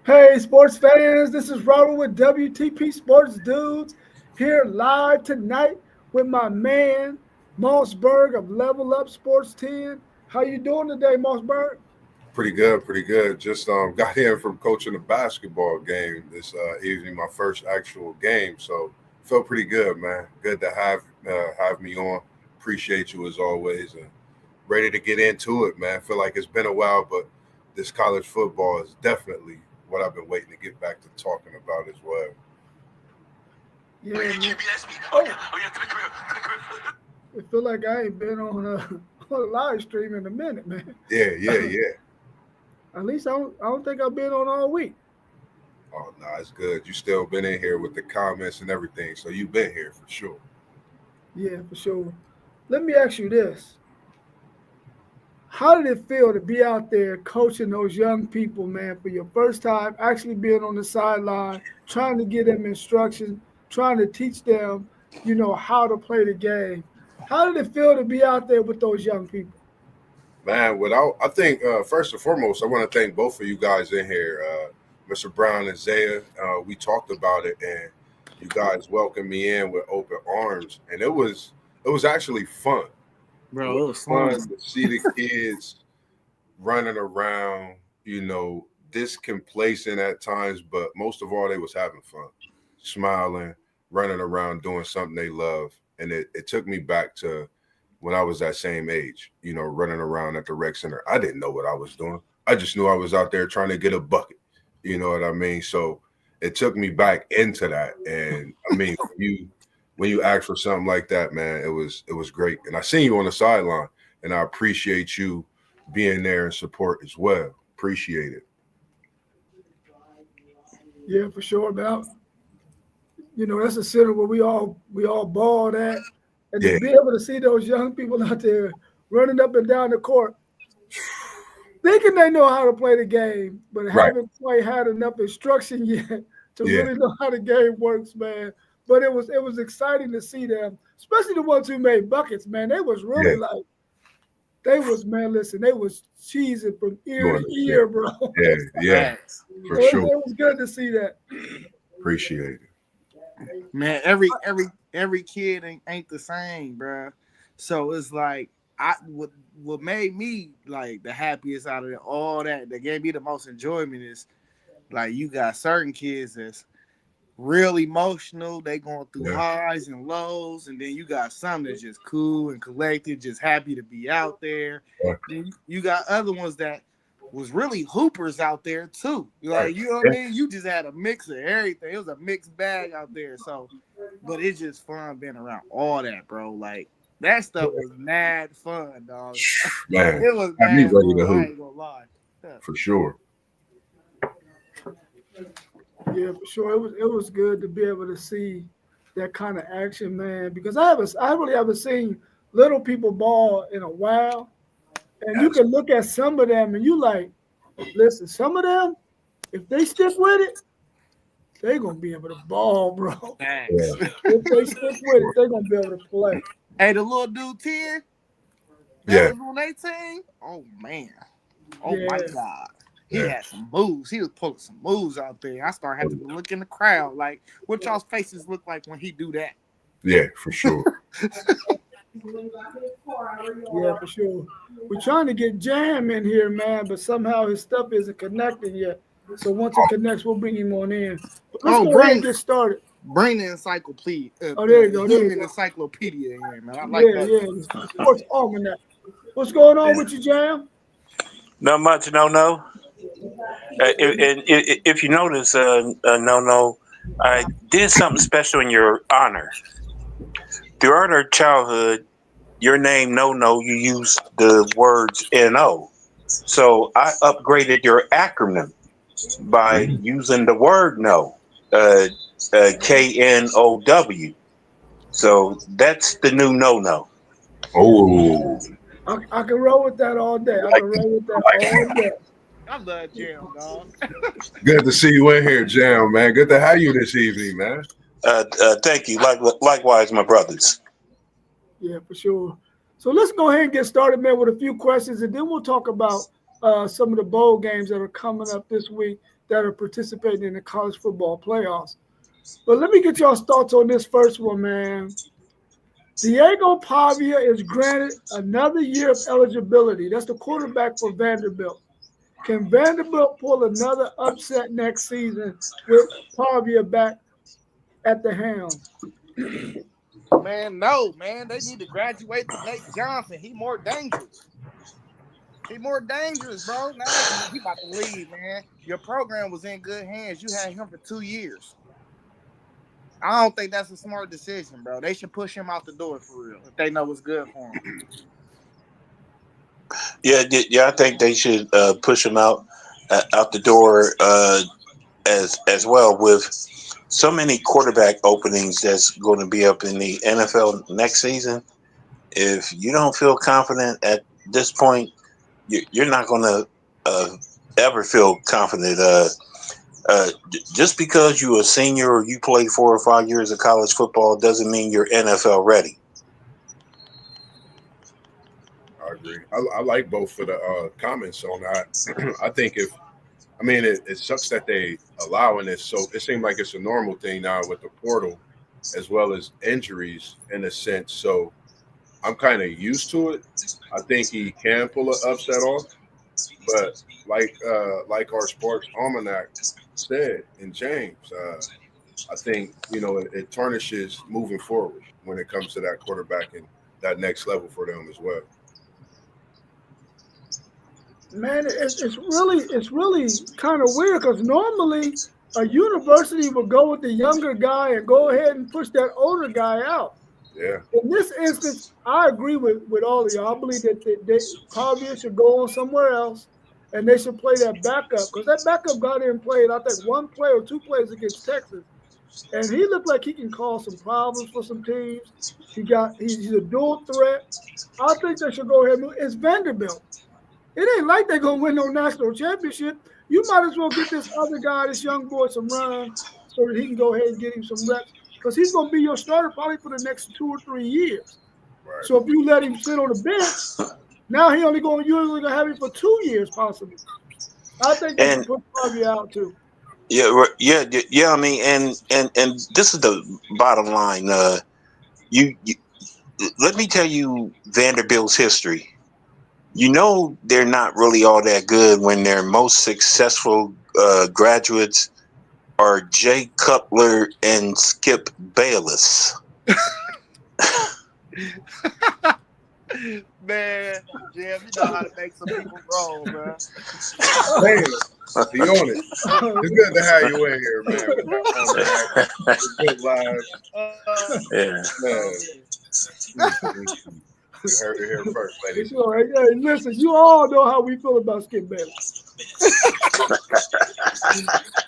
Hey, sports fans, this is Robert with WTP Sports Dudes here live tonight with my man Mossberg of Level Up Sports 10. How you doing today, Mossberg? Pretty good, pretty good. Just got in from coaching a basketball game this evening, my first actual game. So felt pretty good, man. Good to have me on. Appreciate you as always, and ready to get into it, man. Feel like it's been a while, but this college football is definitely what I've been waiting to get back to talking about as well. Yeah, man. Oh, I feel like I ain't been on a, on a live stream in a minute, man. Yeah, yeah, yeah. At least I don't think I've been on all week. Oh no, it's good. You still been in here with the comments and everything, so you've been here for sure. Yeah, for sure. Let me ask you this. How did it feel to be out there coaching those young people, man, for your first time, actually being on the sideline, trying to give them instructions, trying to teach them, how to play the game? How did it feel to be out there with those young people? Man, I think first and foremost, I want to thank both of you guys in here, Mr. Brown and Zaya. We talked about it, and you guys welcomed me in with open arms, and it was actually fun. It Bro, was it was fun. fun to see the kids running around, discomplacent at times, but most of all, they was having fun, smiling, running around, doing something they love, and it took me back to when I was that same age, running around at the rec center. I didn't know what I was doing. I just knew I was out there trying to get a bucket. You know what I mean? So it took me back into that. And I mean, when you ask for something like that, man, it was great. And I seen you on the sideline, and I appreciate you being there and support as well. Appreciate it. Yeah, for sure, man. That's a center where we all balled at, and to Yeah, be able to see those young people out there running up and down the court, thinking they know how to play the game, but right. haven't quite had enough instruction yet to Yeah, really know how the game works, man. But it was exciting to see them, especially the ones who made buckets, man. They was yeah, really like they was man. Listen, they was cheesing from ear doing to it. ear, bro. Yeah, yeah, Facts. for So it, sure. it was good to see that. Appreciate it. Man, every kid ain't the same, bro. So it's like what made me like the happiest out of it, all that gave me the most enjoyment is like you got certain kids that's real emotional, they going through Yeah, highs and lows, and then you got some that's just cool and collected, just happy to be out there. yeah, Then you got other ones that was really hoopers out there too. right. Like, you know what I Yeah, mean? You just had a mix of everything. It was a mixed bag out there. So, but it's just fun being around all that, bro. Like, that stuff was mad fun, dog. man, It was have me mad ready to fun. I hoop ain't gonna lie. Yeah. for sure. Yeah, for sure. It was good to be able to see that kind of action, man. Because I really haven't seen little people ball in a while, and you Yes. can look at some of them and you like, listen, some of them, if they stick with it, they gonna be able to ball, bro. Yeah, Thanks. If they stick with it, they're gonna be able to play. Hey, the little dude 10 that yeah, was on 18. Oh man. Oh my Yeah, God. He yeah, had some moves. He was pulling some moves out there. I started having to look in the crowd. Like, what y'all's faces look like when he do that? yeah, for sure. yeah, for sure. We're trying to get Jam in here, man, but somehow his stuff isn't connecting yet. So once it connects, we'll bring him on in. But let's Oh, go ahead and get started. bring the encyclopedia, Oh, there you the go, there you human go. encyclopedia in here, man. I like Yeah, that. yeah, the sports almanac. What's going on with you, Jam? Not much, no, no. If you notice, no, no, I did something special in your honor. Throughout our childhood, your name, no, no, you used the words no. So I upgraded your acronym by using the word no, uh, KNOW. So that's the new no, no. Oh, I can roll with that all day. I like can it, roll with that like all it. day. I love jail, dog. Good to see you in here, Jam, man. Good to have you this evening, man. Thank you. Likewise, my brothers. Yeah, for sure. So let's go ahead and get started, man, with a few questions, and then we'll talk about some of the bowl games that are coming up this week that are participating in the college football playoffs. But let me get y'all's thoughts on this first one, man. Diego Pavia is granted another year of eligibility. That's the quarterback for Vanderbilt. Can Vanderbilt pull another upset next season with Pavia back at the helm? Man, no, man. They need to graduate to Nate Johnson. He more dangerous. He more dangerous, bro. Now he about to leave, man. Your program was in good hands. You had him for 2 years. I don't think that's a smart decision, bro. They should push him out the door for real if they know what's good for him. Yeah. I think they should push him out the door as well. With so many quarterback openings that's going to be up in the NFL next season, if you don't feel confident at this point, you're not going to ever feel confident. Just because you're a senior or you played 4 or 5 years of college football doesn't mean you're NFL ready. I agree. I like both of the comments on that. I think it sucks that they allowing this. So it seems like it's a normal thing now with the portal, as well as injuries in a sense. So I'm kind of used to it. I think he can pull an upset off, but like our sports almanac said, and James, I think it tarnishes moving forward when it comes to that quarterback and that next level for them as well. Man, it's really kind of weird because normally a university would go with the younger guy and go ahead and push that older guy out. Yeah. In this instance, I agree with all of y'all. I believe that Pavia should go on somewhere else and they should play that backup because that backup got in and played, I think, 1 play or 2 plays against Texas. And he looked like he can cause some problems for some teams. He's a dual threat. I think they should go ahead and move. It's Vanderbilt. It ain't like they're going to win no national championship. You might as well get this other guy, this young boy, some run so that he can go ahead and get him some reps because he's going to be your starter probably for the next 2 or 3 years. Right. So if you let him sit on the bench, now you're only going to have him for 2 years possibly. I think they should put Pavia out too. Yeah. I mean, and this is the bottom line. You let me tell you Vanderbilt's history. They're not really all that good when their most successful graduates are Jay Cutler and Skip Bayless. Man, Jim, you know how to make some people roll, man. Man, be on it. It's good to have you in here, man. Good live. Yeah. You heard it here first, ladies. Sure. Hey, listen, you all know how we feel about Skip Bayless.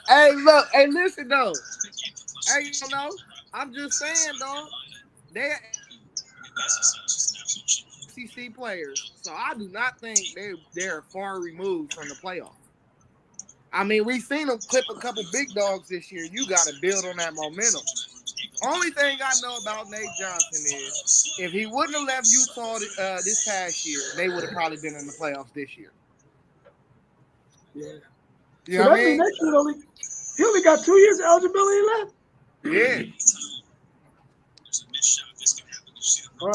Hey, look. Hey, listen, though. Hey, I'm just saying, though. They're SEC players, so I do not think they're far removed from the playoff. I mean, we've seen them clip a couple big dogs this year. You got to build on that momentum. Only thing I know about Nate Johnson is if he wouldn't have left Utah this past year, they would have probably been in the playoffs this year. Yeah. You So know that means he only got 2 years of eligibility left? Yeah. Wow.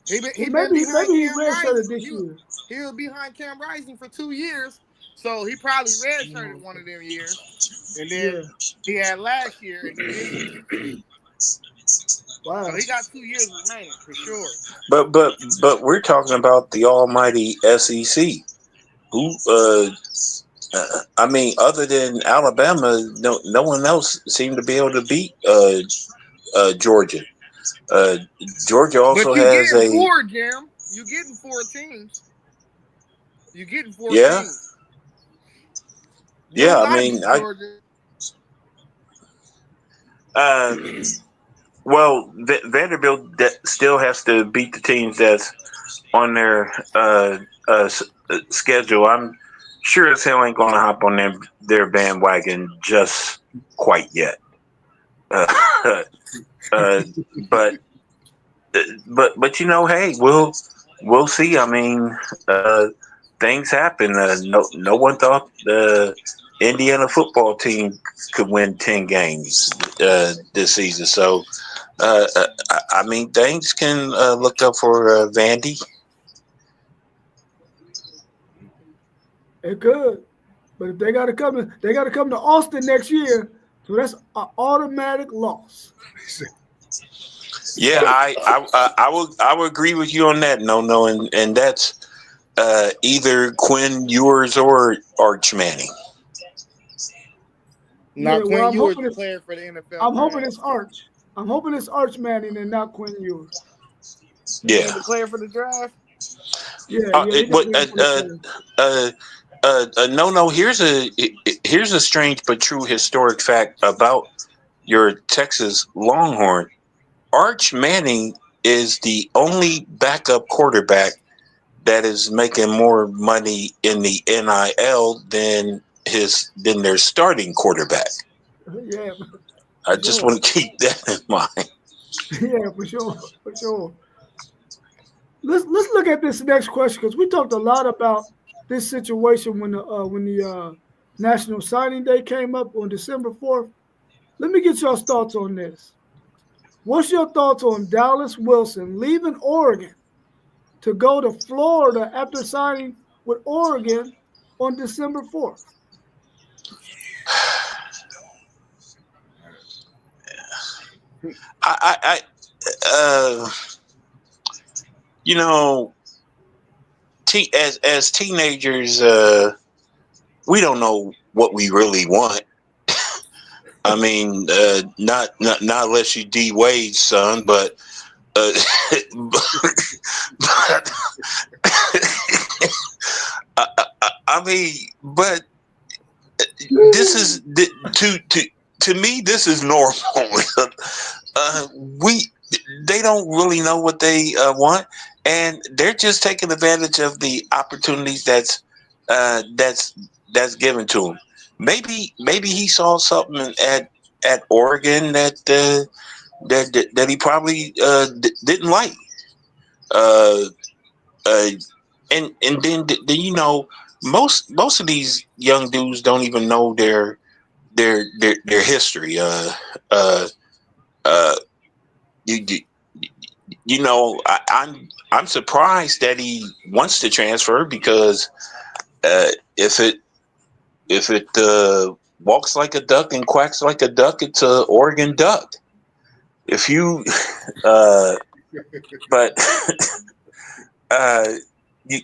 Maybe he redshirted this year. He was behind Cam Rising for 2 years, so he probably redshirted one of them years, and then he had last year, and then this year. Wow. So he got 2 years remaining for sure. But we're talking about the almighty SEC, who I mean, other than Alabama, no one else seemed to be able to beat Georgia. Georgia also has a 4, Jim. You're getting 4 teams. You're getting 4 teams. Yeah, I mean, well, Vanderbilt still has to beat the teams that's on their schedule. I'm sure as hell ain't going to hop on their bandwagon just quite yet. But hey, we'll see. I mean, things happen. No one thought the Indiana football team could win 10 games this season. So, I mean, things can look up for Vandy. It could, but if they got to come to Austin next year. So that's an automatic loss. Yeah, I will agree with you on that. No, and that's either Quinn Ewers or Arch Manning. Now, Yeah, well, Quinn Ewers playing for the NFL I'm hoping draft. it's Arch. I'm hoping it's Arch Manning and not Quinn Ewers. He Yeah. ain't the player for the draft. Yeah, he What? definitely put No. Here's a strange but true historic fact about your Texas Longhorn. Arch Manning is the only backup quarterback that is making more money in the NIL than their starting quarterback. Yeah, I for just sure. want to keep that in mind. Yeah, for sure, for sure. Let's look at this next question because we talked a lot about this situation when the National Signing Day came up on December 4th. Let me get y'all's thoughts on this. What's your thoughts on Dallas Wilson leaving Oregon to go to Florida after signing with Oregon on December 4th? I you know, as teenagers, we don't know what we really want. I mean, not unless you D Wade's son, but uh, but I mean, but this is to me this is normal. We they don't really know what they want, and they're just taking advantage of the opportunities that's given to him. Maybe he saw something at Oregon that he probably didn't like. Uh, uh, and then most of these young dudes don't even know their history. Uh, uh, you, you I'm surprised that he wants to transfer because uh, if it walks like a duck and quacks like a duck, it's a Oregon Duck. If you, but uh, you,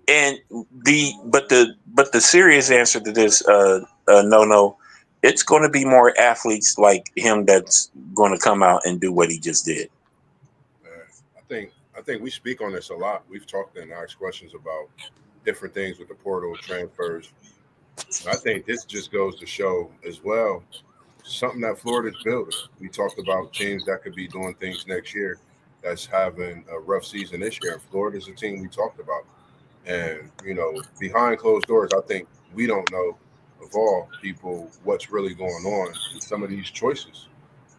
and the serious answer to this, no, it's going to be more athletes like him that's going to come out and do what he just did. I think we speak on this a lot. We've talked and asked questions about different things with the portal transfers. And I think this just goes to show as well something that Florida's building. We talked about teams that could be doing things next year that's having a rough season this year. And Florida's a team we talked about. And, behind closed doors, I think we don't know of all people what's really going on in some of these choices.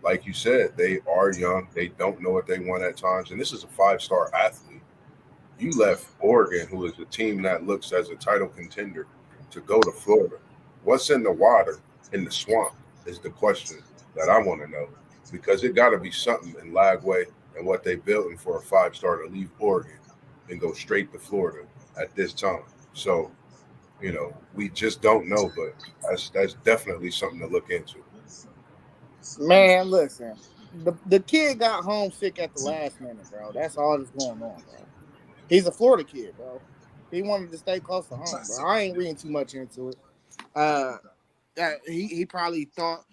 Like you said, they are young. They don't know what they want at times. And this is a 5-star athlete. You left Oregon, who is a team that looks as a title contender, to go to Florida. What's in the water in the swamp is the question that I want to know. Because it got to be something in Lagway and what they built for a 5-star to leave Oregon and go straight to Florida at this time. So, we just don't know, but that's definitely something to look into. Man, listen, the kid got homesick at the last minute, bro. That's all that's going on, bro. He's a Florida kid, bro. He wanted to stay close to home, bro. I ain't reading too much into it. Uh, he probably thought.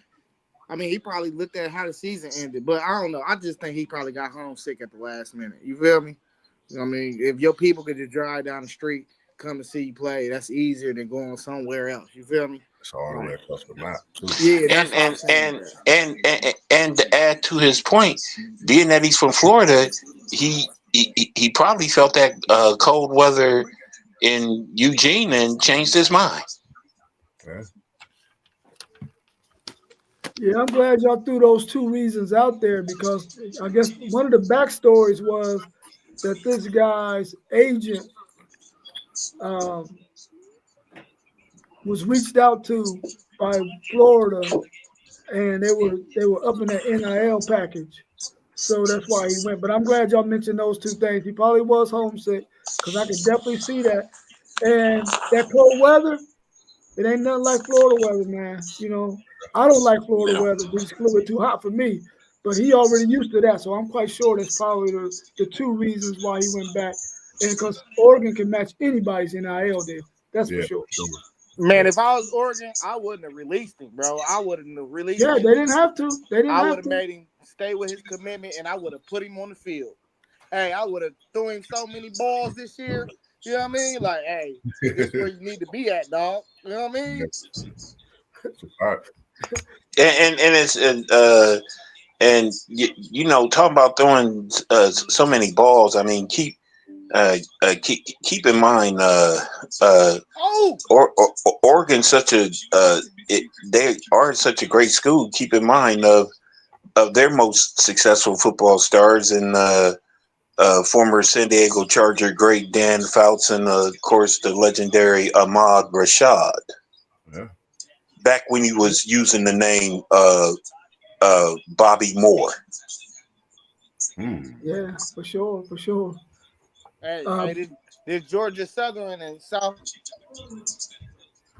I mean, he probably looked at how the season ended, but I don't know. I just think he probably got homesick at the last minute. You feel me? I mean, if your people could just drive down the street, come to see you play, that's easier than going somewhere else. You feel me? It's all the way across the map, too. Yeah, that's And what I'm and saying. and and to add to his point, being that he's from Florida, he probably felt that cold weather in Eugene and changed his mind. Yeah. Yeah, I'm glad y'all threw those two reasons out there because I guess one of the backstories was that this guy's agent um, was reached out to by Florida, and they were upping that NIL package. So that's why he went. But I'm glad y'all mentioned those two things. He probably was homesick because I could definitely see that. And that cold weather, it ain't nothing like Florida weather, man. I don't like Florida Yeah. weather. It's a little bit too hot for me. But he already used to that, so I'm quite sure that's probably the two reasons why he went back. And because Oregon can match anybody's NIL deal, that's for Yeah, sure. for sure. Man, Yeah. if I was Oregon, I wouldn't have released him, bro. I wouldn't have released Yeah, him. they didn't have to. They didn't I would have have to. made him stay with his commitment, and I would have put him on the field. Hey, I would have threw him so many balls this year. You know what I mean? Like, hey, this is where you need to be at, dog. You know what I Yeah, mean? it's a fact. And it's and talking about throwing so many balls. I mean, keep in mind, Oh, Oregon's such a they are such a great school. Keep in mind of their most successful football stars and former San Diego Charger great Dan Fouts and of course the legendary Ahmad Rashad. Yeah. Back when he was using the name Bobby Moore. Hmm. Yeah, for sure, for sure. hey, Um, this Georgia Southern and South.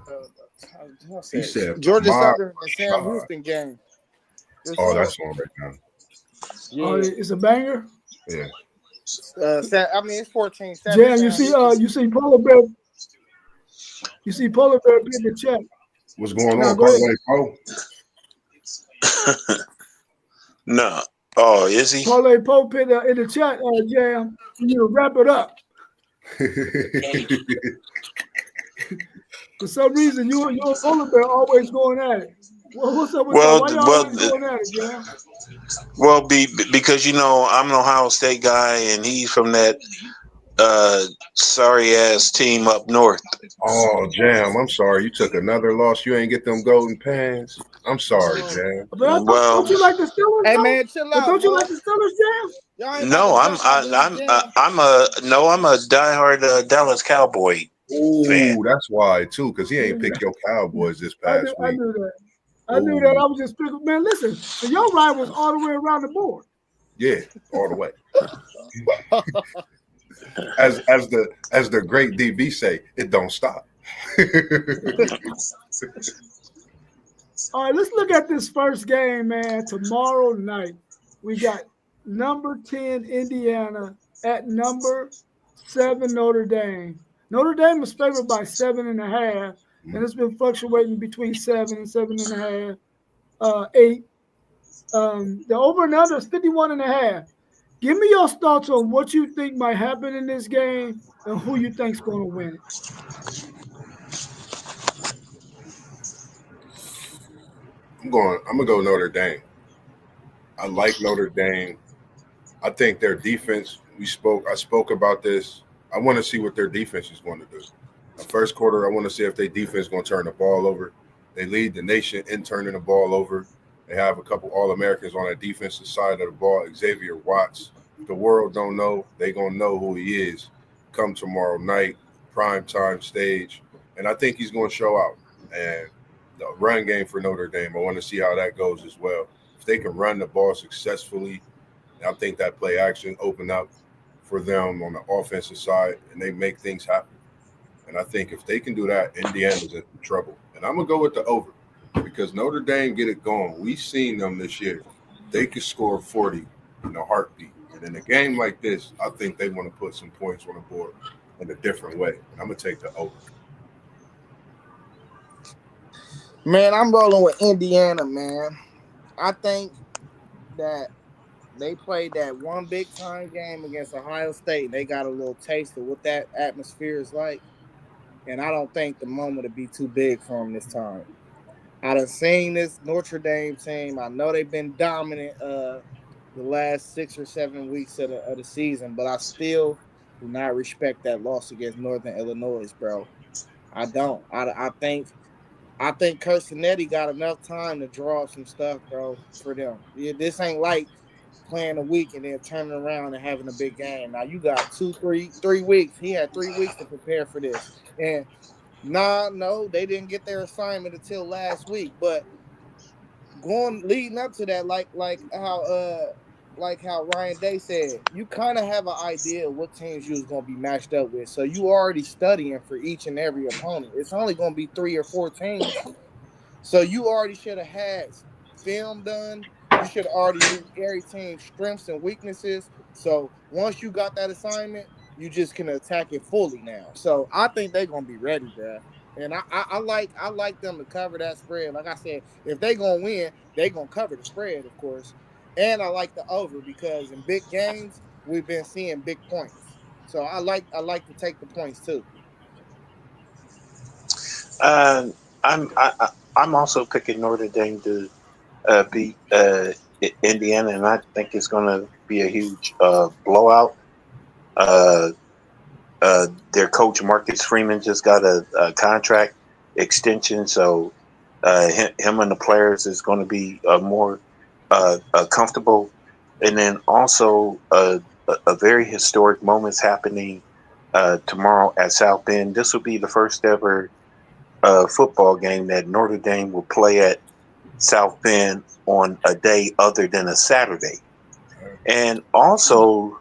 I He said said, Georgia "My Southern and Sam God." Houston game. This Oh, war. that's on right now. Yeah. it's a banger. Yeah. I mean, it's 14-7. Jam, Sam Houston. you see Polar Bear in the chat. What's going Now on, go ahead. Parlay Pro? No. Oh, is he? Parlay Pope in the chat, Jam. You need to wrap it up. For some reason, you and Polar Bear always going at it. What's up with that? Well, Why y'all well, always going at it, Jam? because I'm an Ohio State guy and he's from that sorry ass team up north. Oh, Jam, I'm sorry. You took another loss. You ain't get them golden pans. I'm sorry, Oh. Jam. But I thought, Well, don't you like the Steelers, Hey though? man, chill But out, don't you boy. like the Steelers, Jam? Y'all ain't about to no, jump on this jam. I'm a Dallas Cowboy fan. Oh, that's why too, because he ain't Yeah, picked your Cowboys this I past week. knew that. I knew that. Oh, I was just picking. Man, listen. So your rivals all the way around the board. yeah, all the way. As the great DB say, it don't stop. All right, let's look at this first game, man. Tomorrow night, we got number 10 Indiana at number 7 Notre Dame. Notre Dame is favored by 7.5, and it's been fluctuating between 7 and 7.5, 8. The over and under is 51.5. Give me your thoughts on what you think might happen in this game and who you think's going to win it. I'm gonna go Notre Dame. I like Notre Dame. I think their defense. I spoke about this. I want to see what their defense is going to do. The first quarter, I want to see if their defense is going to turn the ball over. They lead the nation in turning the ball over. They have a couple All Americans on that defensive side of the ball. Xavier Watts. If the world don't know, they gonna know who he is. Come tomorrow night, prime time stage, and I think he's going to show out. And the run game for Notre Dame, I want to see how that goes as well. If they can run the ball successfully, I think that play action open up for them on the offensive side, and they make things happen. And I think if they can do that, Indiana's in trouble. And I'm gonna go with the over because Notre Dame get it going. We've seen them this year; they could score 40 in a heartbeat. And in a game like this, I think they want to put some points on the board in a different way. And I'm gonna take the over. Man, I'm rolling with Indiana, man. I think that they played that one big time game against Ohio State and they got a little taste of what that atmosphere is like. And I don't think the moment will be too big for them this time. I done seen this Notre Dame team. I know they've been dominant the last 6 or 7 weeks of the season, but I still do not respect that loss against Northern Illinois, bro. I don't. I think Kirsinetti got enough time to draw up some stuff, bro, for them. Yeah, this ain't like playing a week and then turning around and having a big game. Now you got 3 weeks. He had 3 weeks to prepare for this. And no, they didn't get their assignment until last week. But going leading up to that, like how Ryan Day said, you kind of have an idea of what teams you was gonna be matched up with. So you already studying for each and every opponent. It's only gonna be 3 or 4 teams. So you already should have had film done. You should have already knew every team's strengths and weaknesses. So once you got that assignment, you just can attack it fully now. So I think they're gonna be ready, bro. And I like them to cover that spread. Like I said, if they gonna win, they gonna cover the spread, of course. And I like the over because in big games we've been seeing big points. So I like to take the points too. Uh, I'm also picking Notre Dame to beat Indiana, and I think it's going to be a huge blowout. Uh, their coach Marcus Freeman just got a contract extension, so him and the players is going to be more comfortable. And then also a very historic moment's happening tomorrow at South Bend. This will be the first ever football game that Notre Dame will play at South Bend on a day other than a Saturday. And also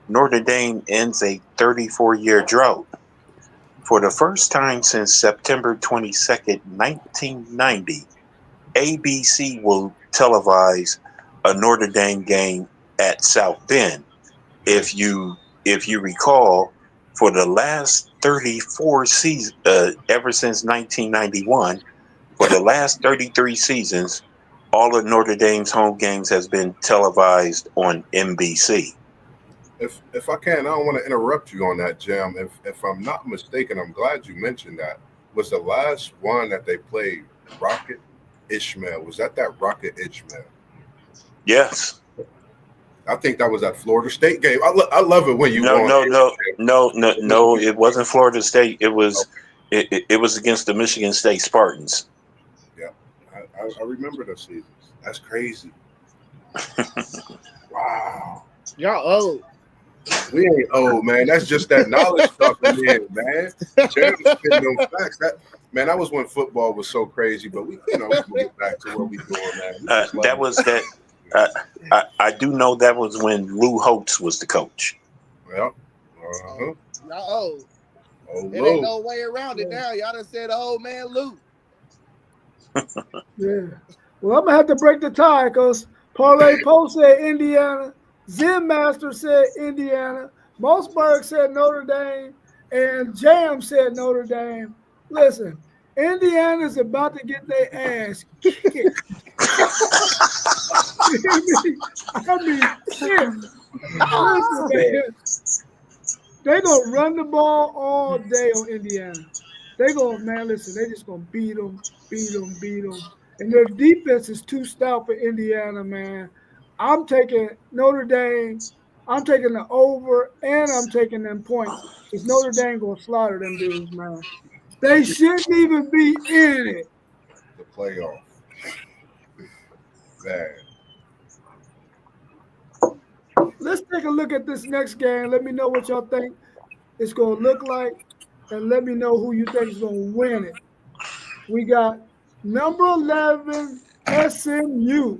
Notre Dame ends a 34-year drought. For the first time since September 22nd, 1990, ABC will televise a Notre Dame game at South Bend. If you recall, for the last 34 seasons, ever since 1991, for the last 33 seasons, all of Notre Dame's home games has been televised on NBC. If I can, I don't want to interrupt you on that, Jam. If I'm not mistaken, I'm glad you mentioned that. Was the last one that they played Rocket Ishmael? Was that Rocket Ishmael? Yes. I think that was that Florida State game. I love it when you No, on. no, no, no, no, no. It wasn't Florida State. It was Okay. it was against the Michigan State Spartans. Yeah, I remember those seasons. That's crazy. Wow. Y'all old. We ain't old, man. That's just that knowledge coming in, man. Jam is spitting them facts. That was when football was so crazy. But we'll get back to what we doing, man. We just love That was that. Uh, I do know that was when Lou Holtz was the coach. Well, uh-huh. Y'all old. Oh, It ain't Lou. no way around it Yeah. now. Y'all done said, "Oh man, Luke." Yeah. Well, I'm gonna have to break the tie because Parlay Post said Indiana, Zen Master said Indiana, Mossberg said Notre Dame, and Jam said Notre Dame. Listen, Indiana's about to get their ass kicked. I mean, shit. Listen, man. They're gonna run the ball all day on Indiana. They gonna, man, listen, they just gonna beat them, beat them, beat them. And their defense is too stout for Indiana, man. I'm taking Notre Dame. I'm taking the over, and I'm taking them points. Because Notre Dame gonna slaughter them dudes, man. They shouldn't even be in it. The playoff. Man. Let's take a look at this next game. Let me know what y'all think it's gonna look like, and let me know who you think is gonna win it. We got number 11 SMU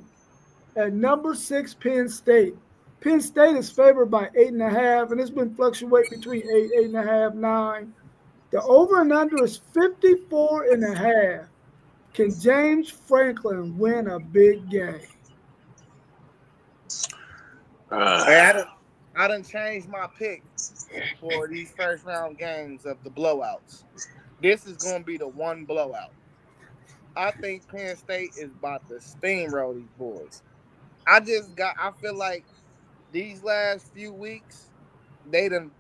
at number 6 Penn State. Penn State is favored by 8.5, and it's been fluctuating between 8, 8.5, 9. The over and under is 54.5. Can James Franklin win a big game? Hey, Uh, I done changed my pick for these first round games of the blowouts. This is gonna be the one blowout. I think Penn State is about to steamroll these boys. I feel like these last few weeks, they done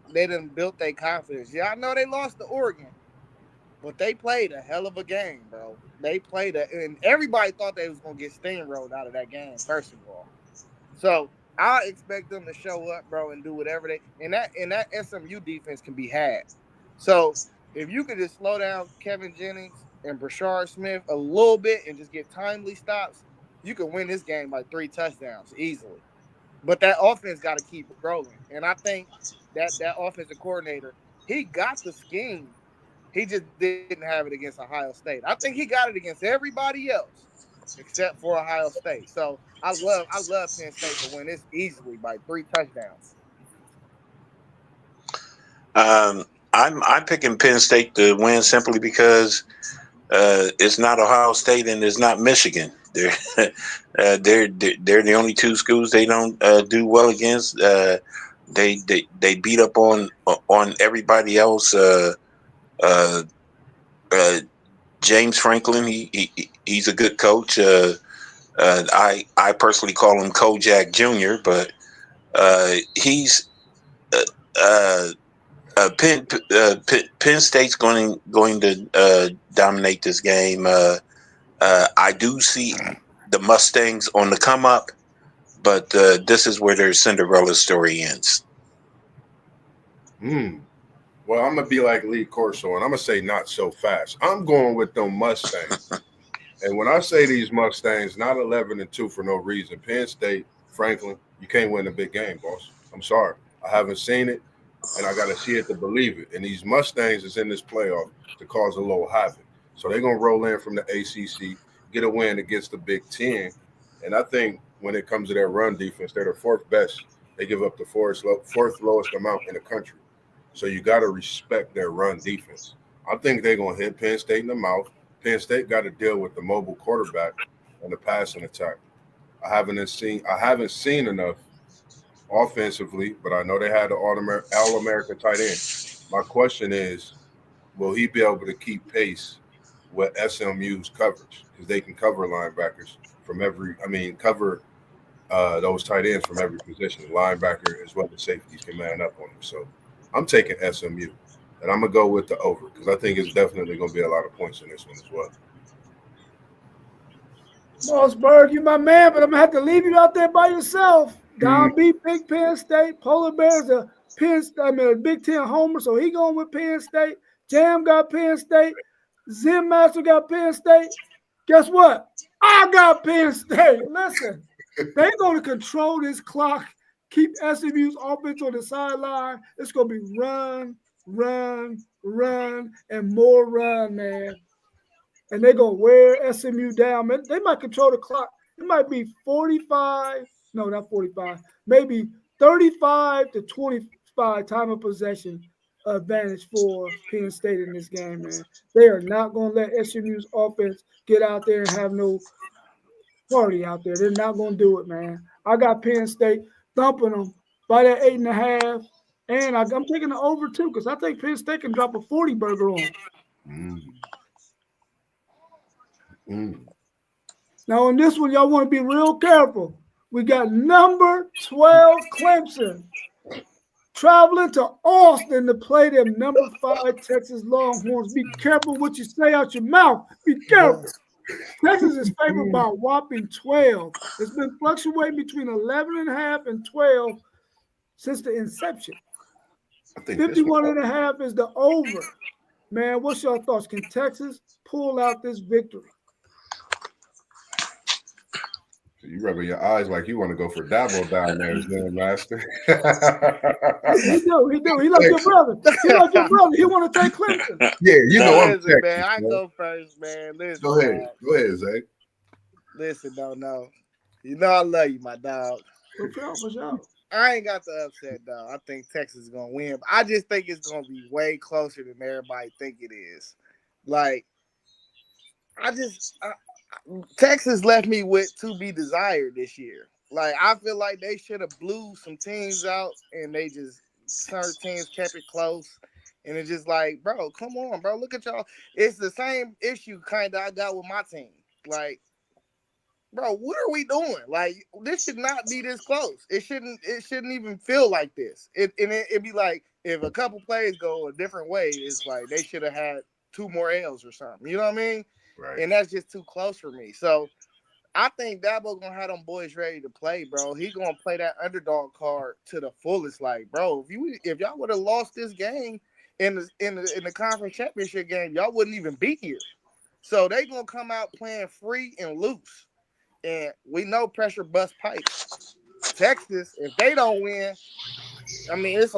built their confidence. Yeah, I know they lost to Oregon, but they played a hell of a game, bro. They played and everybody thought they was gonna get steamrolled out of that game, first of all. So I expect them to show up, bro, and do whatever that SMU defense can be had. So if you could just slow down Kevin Jennings and Brashard Smith a little bit and just get timely stops, you can win this game by 3 touchdowns easily. But that offense got to keep rolling. And I think that offensive coordinator, he got the scheme. He just didn't have it against Ohio State. I think he got it against everybody else except for Ohio State. So I love Penn State to win this easily by 3 touchdowns. Um, I'm picking Penn State to win simply because it's not Ohio State and it's not Michigan. They're the only two schools they don't do well against. They beat up on everybody else. Uh, uh, James Franklin, he's a good coach. I personally call him Kojak Jr., but he's uh, uh, Penn State's going to dominate this game. I do see the Mustangs on the come up, but this is where their Cinderella story ends. Well, I'm gonna be like Lee Corso, and I'm gonna say not so fast. I'm going with them Mustangs. And when I say these Mustangs, not 11-2 for no reason. Penn State, Franklin, you can't win a big game, boss. I'm sorry. I haven't seen it, and I got to see it to believe it. And these Mustangs is in this playoff to cause a little havoc. So they're going to roll in from the ACC, get a win against the Big Ten. And I think when it comes to their run defense, they're the fourth best. They give up the fourth lowest amount in the country. So you got to respect their run defense. I think they're going to hit Penn State in the mouth. Penn State got to deal with the mobile quarterback and the passing attack. I haven't seen enough offensively, but I know they had the All-American tight end. My question is, will he be able to keep pace with SMU's coverage? Because they can cover linebackers cover those tight ends from every position. Linebacker as well as safeties can man up on them. So I'm taking SMU. And I'm going to go with the over because I think it's definitely going to be a lot of points in this one as well. Mossberg, you my man, but I'm going to have to leave you out there by yourself. Don B picked Penn State. Polar Bear's a Big Ten homer, so he going with Penn State. Jam got Penn State. Zen Master got Penn State. Guess what? I got Penn State. Listen, they're going to control this clock, keep SMU's offense on the sideline. It's going to be run, and more run, man. And they're going to wear SMU down. Man, they might control the clock. It might be 45. No, not 45. Maybe 35 to 25 time of possession advantage for Penn State in this game, man. They are not going to let SMU's offense get out there and have no party out there. They're not going to do it, man. I got Penn State thumping them by that 8.5. And I'm taking the over too because I think Penn State can drop a 40 burger on them. Now, on this one, y'all want to be real careful. We got number 12 Clemson traveling to Austin to play them number 5 Texas Longhorns. Be careful what you say out your mouth. Be careful. Texas is favored by a whopping 12. It's been fluctuating between 11.5 and 12 since the inception. 51.5 is the over. Man, what's your thoughts? Can Texas pull out this victory? You rubbing your eyes like you want to go for Dabo down there, Zen Master. He do. He like your brother. He want to take Clemson. Yeah, you know I'm Texas, man. I go first, man. Listen, go ahead, Zach. Listen, no. You know I love you, my dog. For sure. I ain't got the upset, dog. I think Texas is gonna win. But I just think it's gonna be way closer than everybody think it is. Like, Texas left me with to be desired this year. Like, I feel like they should have blew some teams out, and they just certain teams kept it close. And it's just like, bro, come on, bro. Look at y'all. It's the same issue kind of I got with my team. Like, bro, what are we doing? Like, this should not be this close. It shouldn't even feel like this. It'd be like if a couple plays go a different way, it's like they should have had 2 more L's or something. You know what I mean? Right. And that's just too close for me. So I think Dabo gonna have them boys ready to play, bro. He gonna play that underdog card to the fullest. Like, bro, if y'all would have lost this game in the conference championship game, y'all wouldn't even be here. So they gonna come out playing free and loose. and we know pressure bust pipes. Texas, if they don't win, I mean, it's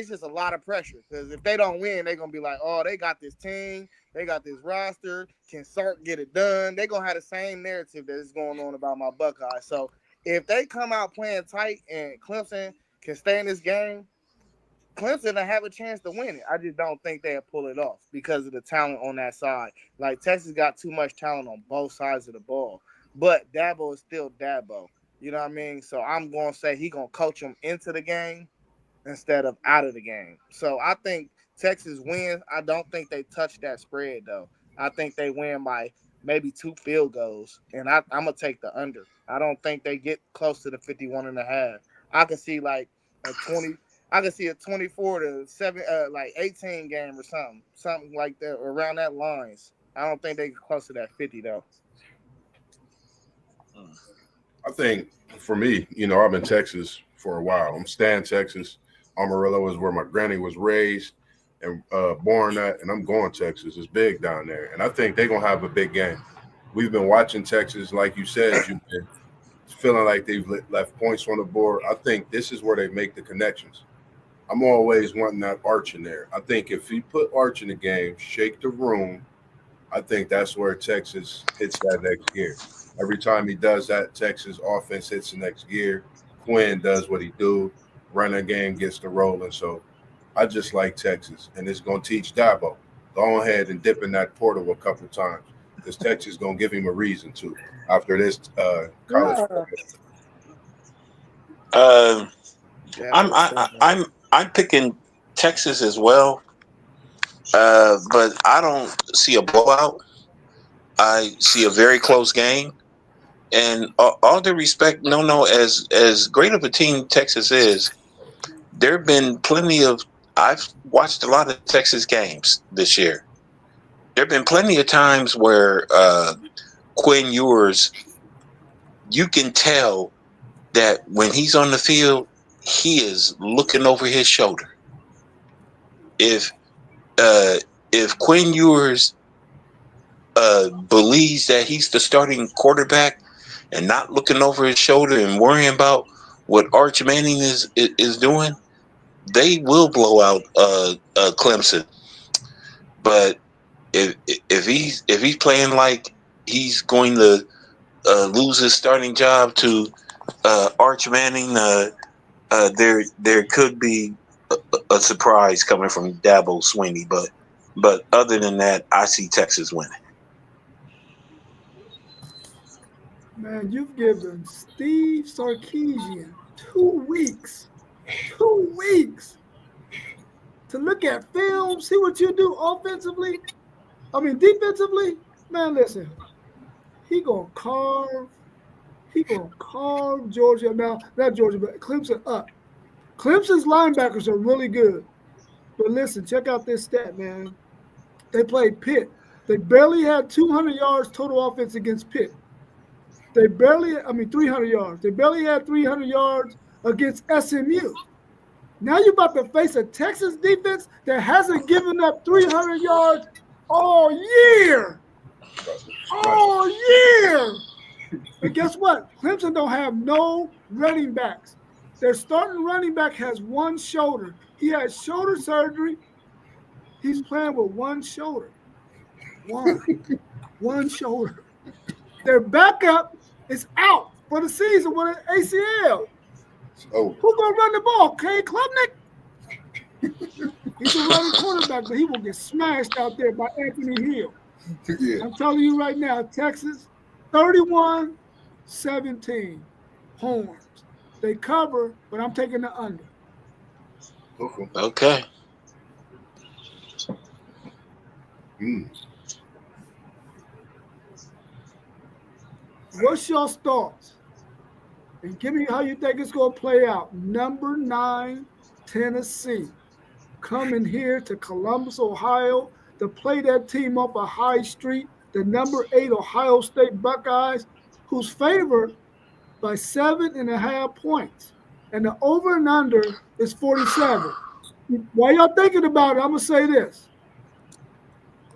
just a lot of pressure because if they don't win, they're gonna be like, oh, they got this team, they got this roster, can Sark get it done? They're gonna have the same narrative that is going on about my Buckeyes. So if they come out playing tight and Clemson can stay in this game, Clemson will have a chance to win it. I just don't think they'll pull it off because of the talent on that side. Like Texas got too much talent on both sides of the ball, but Dabo is still Dabo. You know what I mean? So I'm gonna say he gonna coach them into the game instead of out of the game. So I think Texas wins. I don't think they touch that spread though. I think they win by maybe 2 field goals, and I'm gonna take the under. I don't think they get close to the 51 and a half. I can see like a 20. I can see a 24 to 7, like 18 game or something like that around that lines. I don't think they get close to that 50 though. I think for me, I'm in Texas for a while. I'm staying Texas. Amarillo is where my granny was raised and born at, and I'm going Texas. It's big down there, and I think they're gonna have a big game. We've been watching Texas, like you said, you've been feeling like they've left points on the board. I think this is where they make the connections. I'm always wanting that Arch in there. I think if he put Arch in the game, shake the room, I think that's where Texas hits that next gear. Every time he does that, Texas offense hits the next gear. Quinn does what he do. Running game gets the rolling. So I just like Texas, and it's going to teach Dabo. Go ahead and dip in that portal a couple times because Texas is going to give him a reason to after this college. I'm picking Texas as well, but I don't see a blowout. I see a very close game. And all due respect, no, as great of a team Texas is, there have been plenty of. I've watched a lot of Texas games this year. There have been plenty of times where Quinn Ewers, you can tell that when he's on the field, he is looking over his shoulder. If Quinn Ewers believes that he's the starting quarterback and not looking over his shoulder and worrying about what Arch Manning is doing, they will blow out Clemson. But if he's playing like he's going to lose his starting job to Arch Manning, there could be a surprise coming from Dabo Swinney. But other than that, I see Texas winning. Man, you've given Steve Sarkisian 2 weeks to look at film, see what you do defensively. Man, listen, he gonna carve Georgia, now not Georgia, but Clemson up. Clemson's linebackers are really good. But listen, check out this stat, man. They played Pitt. They barely had 200 yards total offense against Pitt. 300 yards. They barely had 300 yards against SMU. Now you're about to face a Texas defense that hasn't given up 300 yards all year. All year. And guess what? Clemson don't have no running backs. Their starting running back has one shoulder. He has shoulder surgery. He's playing with one shoulder. One shoulder. Their backup is out for the season with an ACL. Oh. Who's going to run the ball? Kay Klubnik? He's a running quarterback, but he will get smashed out there by Anthony Hill. Yeah. I'm telling you right now, Texas, 31-17. Horns. They cover, but I'm taking the under. Okay. What's your thoughts? And give me how you think it's going to play out. Number 9, Tennessee, coming here to Columbus, Ohio, to play that team up a high street. The number 8 Ohio State Buckeyes, who's favored by 7.5 points. And the over and under is 47. While y'all thinking about it, I'm going to say this.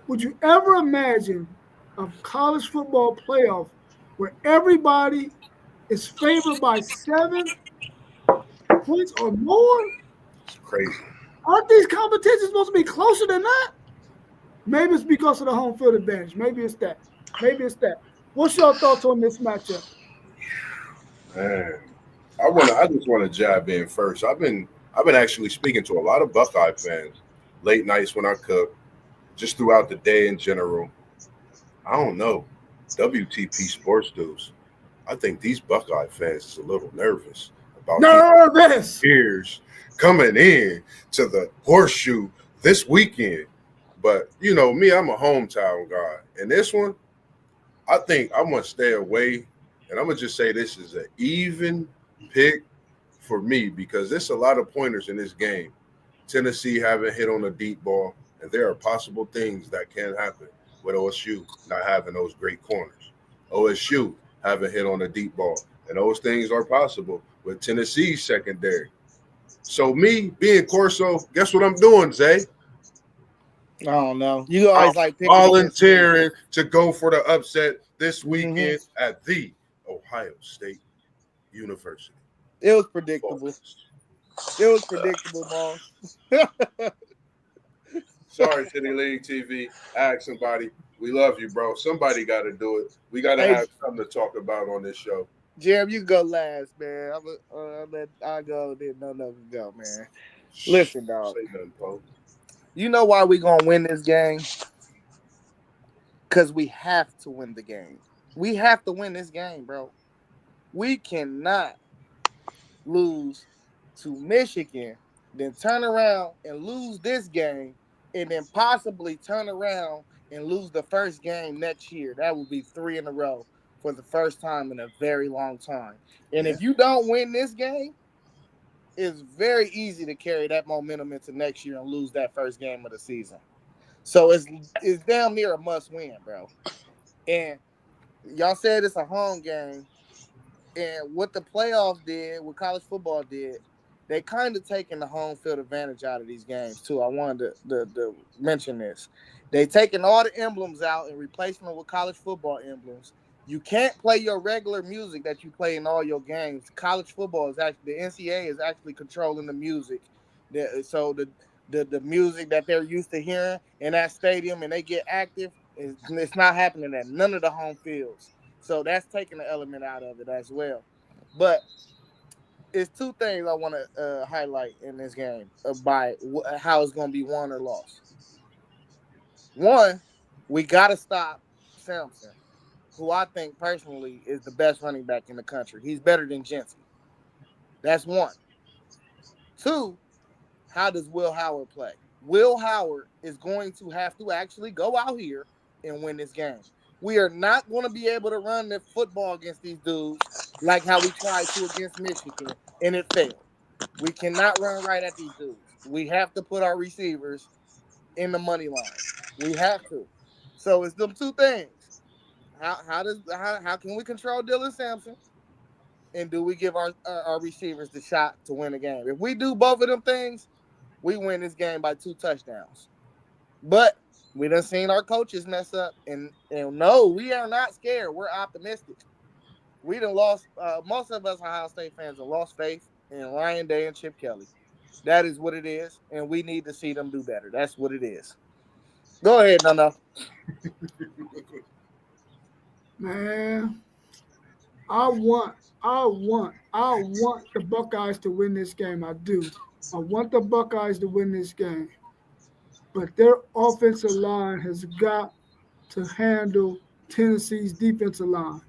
Would you ever imagine a college football playoff where everybody is favored by 7 points or more? It's crazy. Aren't these competitions supposed to be closer than that? Maybe it's because of the home field advantage. Maybe it's that. Maybe it's that. What's your thoughts on this matchup? Man, I just want to jab in first. I've been actually speaking to a lot of Buckeye fans late nights when I cook, just throughout the day in general. I don't know. WTP sports dudes. I think these Buckeye fans is a little nervous about these Nervous. Bears coming in to the horseshoe this weekend. But you know me, I'm a hometown guy. And this one, I think I'm gonna stay away. And I'm gonna just say this is an even pick for me because there's a lot of pointers in this game. Tennessee haven't hit on a deep ball, and there are possible things that can happen with OSU not having those great corners. OSU haven't hit on a deep ball, and those things are possible with Tennessee's secondary. So me being Corso, guess what I'm doing, Zay? I don't know. You I'm always like picking against me. volunteering to go for the upset this Mhm. weekend at the Ohio State University. It was predictable. It was predictable, boss. Sorry, City League TV. Ask somebody. We love you, bro. Somebody got to do it. We got to Hey, have something to talk about on this show. Jim, you go last, man. I go, then no can go, man. Listen, dog. Say nothing, Poe. You know why we gonna win this game? Because we have to win the game. We have to win this game, bro. We cannot lose to Michigan, then turn around and lose this game, and then possibly turn around and lose the first game next year. That will be 3 in a row for the first time in a very long time. And Yeah. if you don't win this game, it's very easy to carry that momentum into next year and lose that first game of the season. So it's damn near a must win, bro. And y'all said it's a home game. And what the playoffs did, what college football did, they kind of taking the home field advantage out of these games too. I wanted to mention this. They taking all the emblems out and replacing them with college football emblems. You can't play your regular music that you play in all your games. College football is actually the NCAA is actually controlling the music. So the music that they're used to hearing in that stadium and they get active, it's not happening at none of the home fields. So that's taking the element out of it as well. But it's two things I want to highlight in this game by how it's going to be won or lost. One, we got to stop Samson, who I think personally is the best running back in the country. He's better than Jensen. That's one. Two, how does Will Howard play? Will Howard is going to have to actually go out here and win this game. We are not going to be able to run the football against these dudes like how we tried to against Michigan, and it failed. We cannot run right at these dudes. We have to put our receivers in the money line. We have to. So it's them two things. How can we control Dylan Sampson? And do we give our receivers the shot to win the game? If we do both of them things, we win this game by 2 touchdowns. But we done seen our coaches mess up, and no, we are not scared. We're optimistic. We done lost. Most of us Ohio State fans have lost faith in Ryan Day and Chip Kelly. That is what it is, and we need to see them do better. That's what it is. Go ahead, no. Man, I want the Buckeyes to win this game. I do. I want the Buckeyes to win this game. But their offensive line has got to handle Tennessee's defensive line.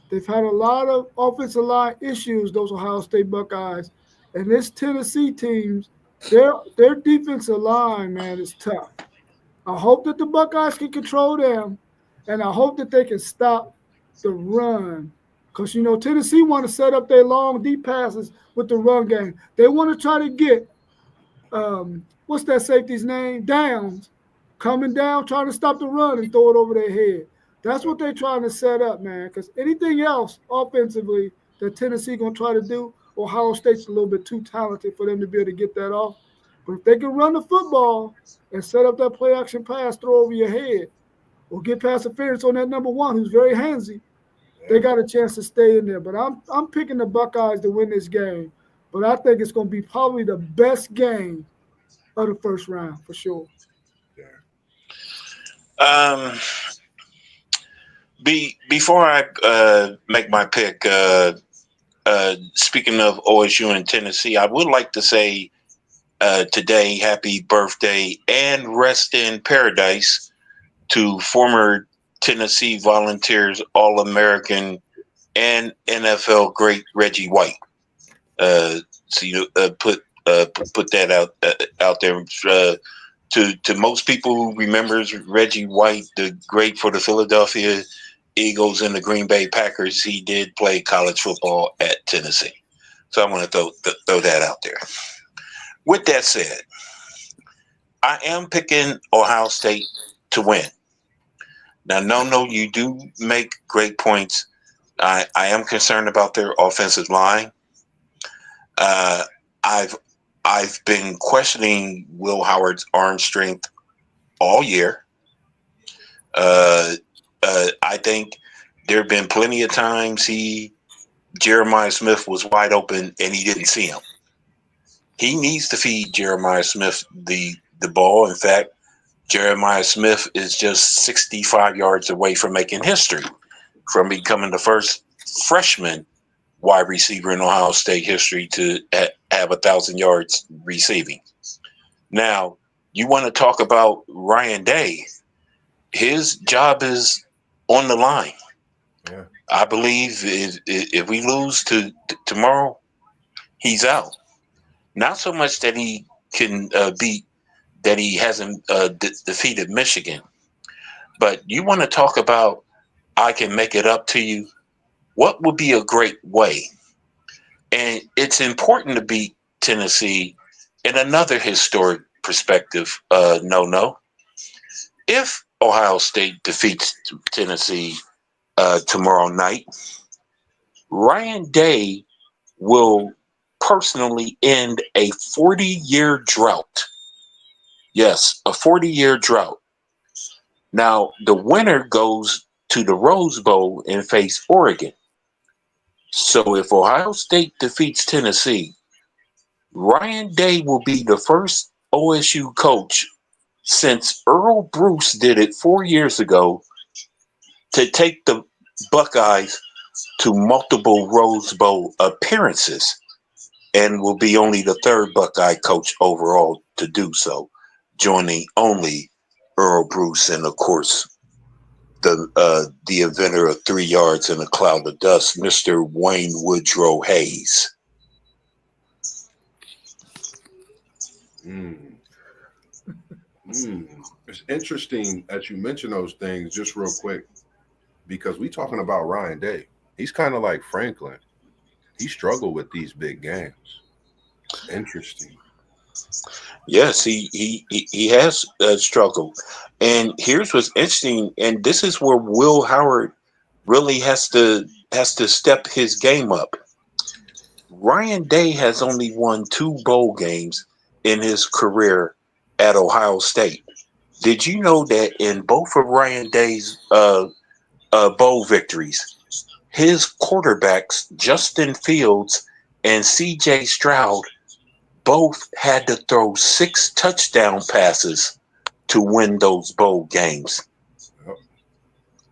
They've had a lot of offensive line issues, those Ohio State Buckeyes. And this Tennessee teams, their defensive line, man, is tough. I hope that the Buckeyes can control them, and I hope that they can stop the run. Because, Tennessee want to set up their long, deep passes with the run game. They want to try to get, what's that safety's name? Downs, coming down, trying to stop the run and throw it over their head. That's what they're trying to set up, man. Because anything else offensively that Tennessee going to try to do, Ohio State's a little bit too talented for them to be able to get that off. But if they can run the football and set up that play action pass, throw over your head, or get pass interference on that number one who's very handsy, they got a chance to stay in there. But I'm picking the Buckeyes to win this game. But I think it's going to be probably the best game of the first round for sure. Um, before I make my pick, speaking of OSU and Tennessee, I would like to say today, happy birthday and rest in paradise to former Tennessee Volunteers All-American and NFL great Reggie White. So you put that out there. To most people who remembers Reggie White, the great for the Philadelphia Eagles and the Green Bay Packers, he did play college football at Tennessee. So I want to throw that out there. With that said, I am picking Ohio State to win. Now, no, you do make great points. I am concerned about their offensive line. I've been questioning Will Howard's arm strength all year. I think there have been plenty of times Jeremiah Smith was wide open and he didn't see him. He needs to feed Jeremiah Smith the ball. In fact, Jeremiah Smith is just 65 yards away from making history, from becoming the first freshman wide receiver in Ohio State history to have 1,000 yards receiving. Now, you want to talk about Ryan Day. His job is on the line. Yeah. I believe if we lose to tomorrow, he's out. Not so much that he can that he hasn't defeated Michigan, but you want to talk about I can make it up to you. What would be a great way? And it's important to beat Tennessee in another historic perspective. No. If Ohio State defeats Tennessee tomorrow night, Ryan Day will personally end a 40-year drought. Yes, a 40-year drought. Now, the winner goes to the Rose Bowl and face Oregon. So if Ohio State defeats Tennessee, Ryan Day will be the first OSU coach since Earl Bruce did it 4 years ago to take the Buckeyes to multiple Rose Bowl appearances, and will be only the third Buckeye coach overall to do so, joining only Earl Bruce and, of course, the inventor of 3 yards in a cloud of dust, Mr. Wayne Woodrow Hayes. It's interesting that you mention those things just real quick, because we talking about Ryan Day. He's kind of like Franklin. He struggled with these big games. Interesting. Yes, he has struggled. And here's what's interesting, and this is where Will Howard really has to step his game up. Ryan Day has only won 2 bowl games in his career at Ohio State. Did you know that in both of Ryan Day's bowl victories, his quarterbacks, Justin Fields and C.J. Stroud, both had to throw 6 touchdown passes to win those bowl games? Yep.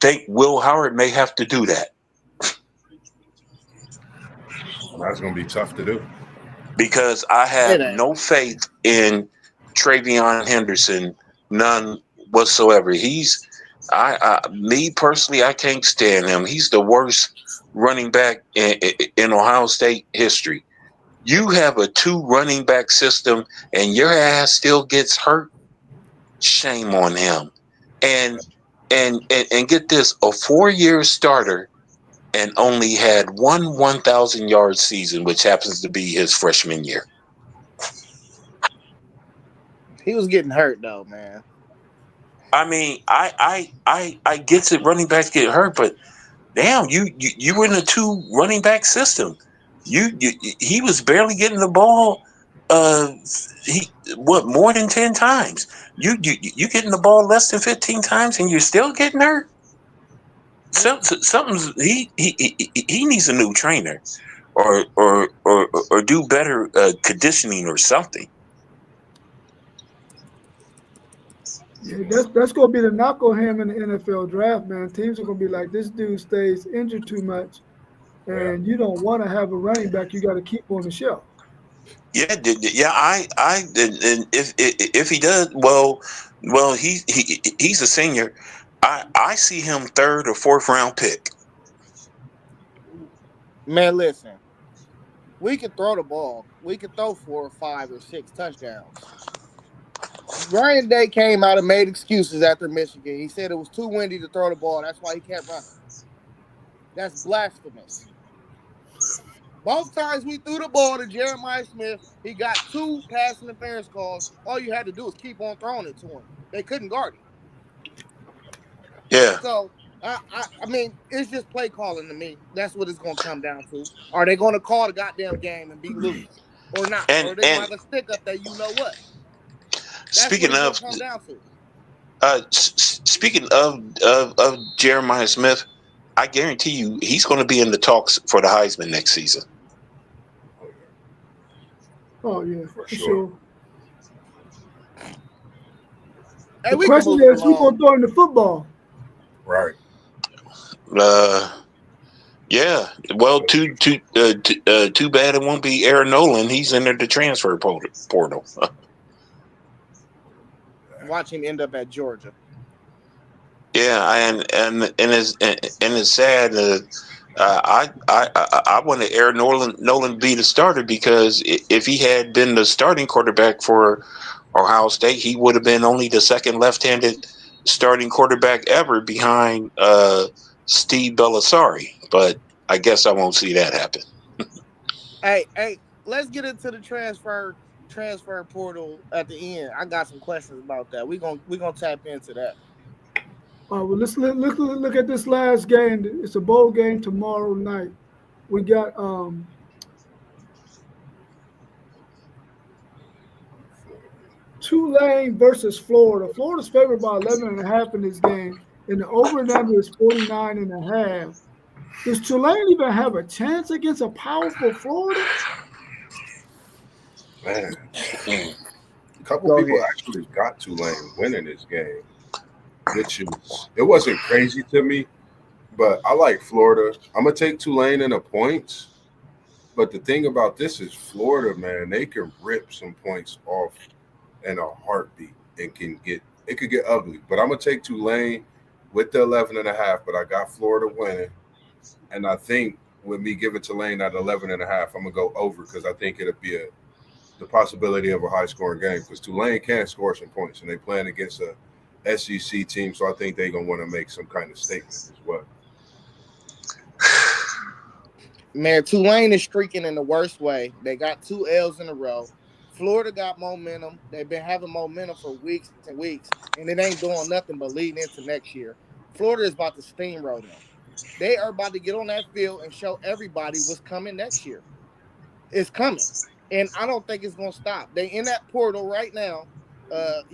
Think Will Howard may have to do that. That's going to be tough to do. Because I have no faith in Travion Henderson, none whatsoever. Me personally, I can't stand him. He's the worst running back in Ohio State history. You have a 2 running back system and your ass still gets hurt. Shame on him. And get this, a 4-year starter and only had 1,000 yard season, which happens to be his freshman year. He was getting hurt though, man. I mean, I get it. Running backs get hurt, but damn, you were in a 2 running back system. He was barely getting the ball. More than 10 times? You getting the ball less than 15 times, and you're still getting hurt. something's he needs a new trainer, or do better conditioning or something. Yeah, that's gonna be the knock on him in the NFL draft, man. Teams are gonna be like, this dude stays injured too much, Yeah. and you don't want to have a running back you got to keep on the shelf. Yeah, yeah. And if he does well, he's a senior. I see him third or fourth round pick. Man, listen, we can throw the ball. We can throw 4 or 5 or 6 touchdowns. Ryan Day came out and made excuses after Michigan. He said it was too windy to throw the ball. That's why he kept running. That's blasphemous. Both times we threw the ball to Jeremiah Smith, he got 2 pass interference calls. All you had to do was keep on throwing it to him. They couldn't guard him. Yeah. So, I mean, it's just play calling to me. That's what it's going to come down to. Are they going to call the goddamn game and be loose or not? Or are they going to have a stick up there, you know what? That's speaking what of it's come down to. Speaking of Jeremiah Smith, I guarantee you he's going to be in the talks for the Heisman next season. Oh yeah, for sure. Hey, The we question can move is, who's gonna throw in the football? Right. Yeah. Well, too bad it won't be Aaron Nolan. He's entered the transfer portal. Watch him end up at Georgia. Yeah, and it's sad. I wanted Aaron Nolan to be the starter, because if he had been the starting quarterback for Ohio State, he would have been only the second left-handed starting quarterback ever behind Steve Belisari. But I guess I won't see that happen. Hey, let's get into the transfer portal at the end. I got some questions about that. We're gonna tap into that. All right, well, let's look at this last game. It's a bowl game tomorrow night. We got Tulane versus Florida. Florida's favored by 11.5 in this game, and the over and under is 49.5. Does Tulane even have a chance against a powerful Florida? Man, a couple people actually got Tulane winning this game, which is, it wasn't crazy to me, but I like Florida. I'm gonna take Tulane in the points, but the thing about this is Florida, man, they can rip some points off in a heartbeat. It could get ugly, but I'm gonna take Tulane with the 11.5. But I got Florida winning, and I think with me giving Tulane at 11.5, I'm gonna go over, because I think it'll be the possibility of a high scoring game, because Tulane can score some points, and they playing against a SEC team, so I think they're gonna want to make some kind of statement as well. Man, Tulane is streaking in the worst way. They got 2 L's in a row. Florida got momentum. They've been having momentum for weeks and weeks, and it ain't doing nothing but leading into next year. Florida is about to steamroll them. They are about to get on that field and show everybody what's coming next year. It's coming, and I don't think it's gonna stop. They in that portal right now. Florida.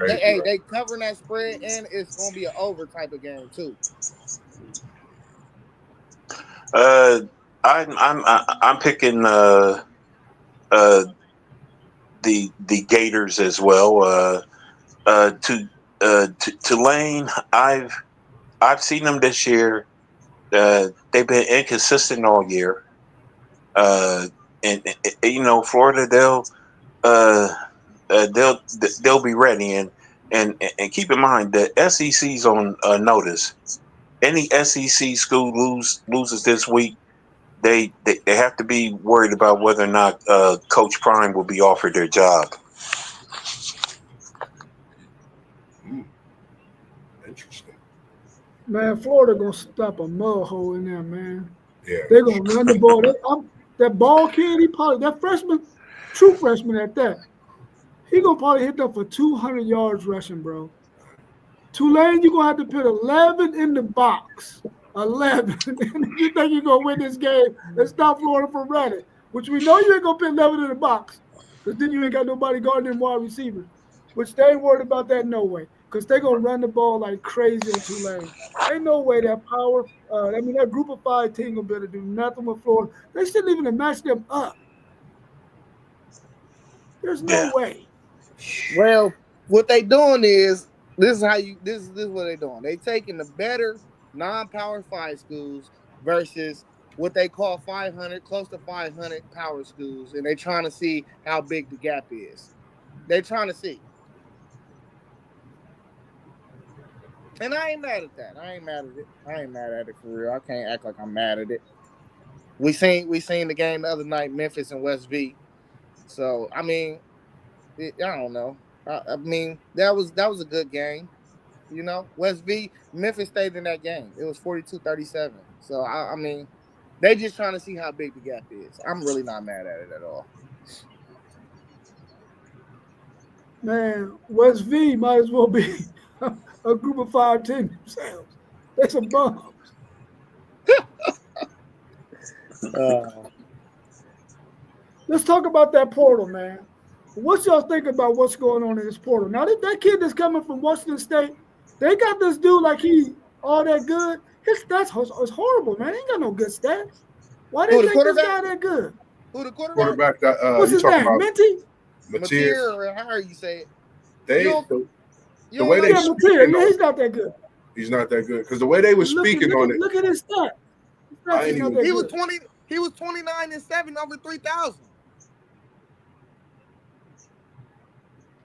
They covering that spread, and it's gonna be an over type of game too. I'm picking the Gators as well. To Tulane, I've seen them this year. They've been inconsistent all year. And Florida, they'll be ready, and keep in mind the SEC's on notice. Any SEC school loses this week, they have to be worried about whether or not Coach Prime will be offered their job. Interesting. Man, Florida gonna stop a mud hole in there, man. Yeah. They're gonna run the ball. That ball kid, that freshman, true freshman at that, he gonna probably hit them for 200 yards rushing, bro. Tulane, you're gonna have to put 11 in the box. 11. And you think you're gonna win this game and stop Florida from running, which we know you ain't gonna put 11 in the box, because then you ain't got nobody guarding them wide receivers, which they ain't worried about that no way. because they're gonna run the ball like crazy on Tulane. Ain't no way that power. That group of five team gonna be able to do nothing with Florida. They shouldn't even have matched them up. There's no Yeah. way. Well, what they doing is this is what they doing. They taking the better non-power five schools versus what they call 500, close to 500 power schools, and they trying to see how big the gap is. They trying to see. And I ain't mad at that. I ain't mad at it. I ain't mad at it for real. I can't act like I'm mad at it. We seen the game the other night, Memphis and West V. So I mean, I don't know. I mean, that was a good game. You know, West V, Memphis stayed in that game. It was 42-37. So I mean, they just trying to see how big the gap is. I'm really not mad at it at all. Man, West V might as well be a group of five team themselves. They some bums. Uh, Let's talk about that portal, man. What y'all think about what's going on in this portal? Now that kid that's coming from Washington State, they got this dude like he all that good. His stats was horrible, man. He ain't got no good stats. Why they who the think this quarterback? guy that good? Who the quarterback? Quarterback that What's you his talking name? about Minty? Mateer. Mateer, or however you say it. They You don't, the, you the don't way they like Yeah, him? Mateer. speaking Yeah, on he's not that good. he's not that good because the way they were Look at speaking look on at it, look at his stats. His I stats is ain't not even. that He was good. 20. He was 29-7 over 3,000.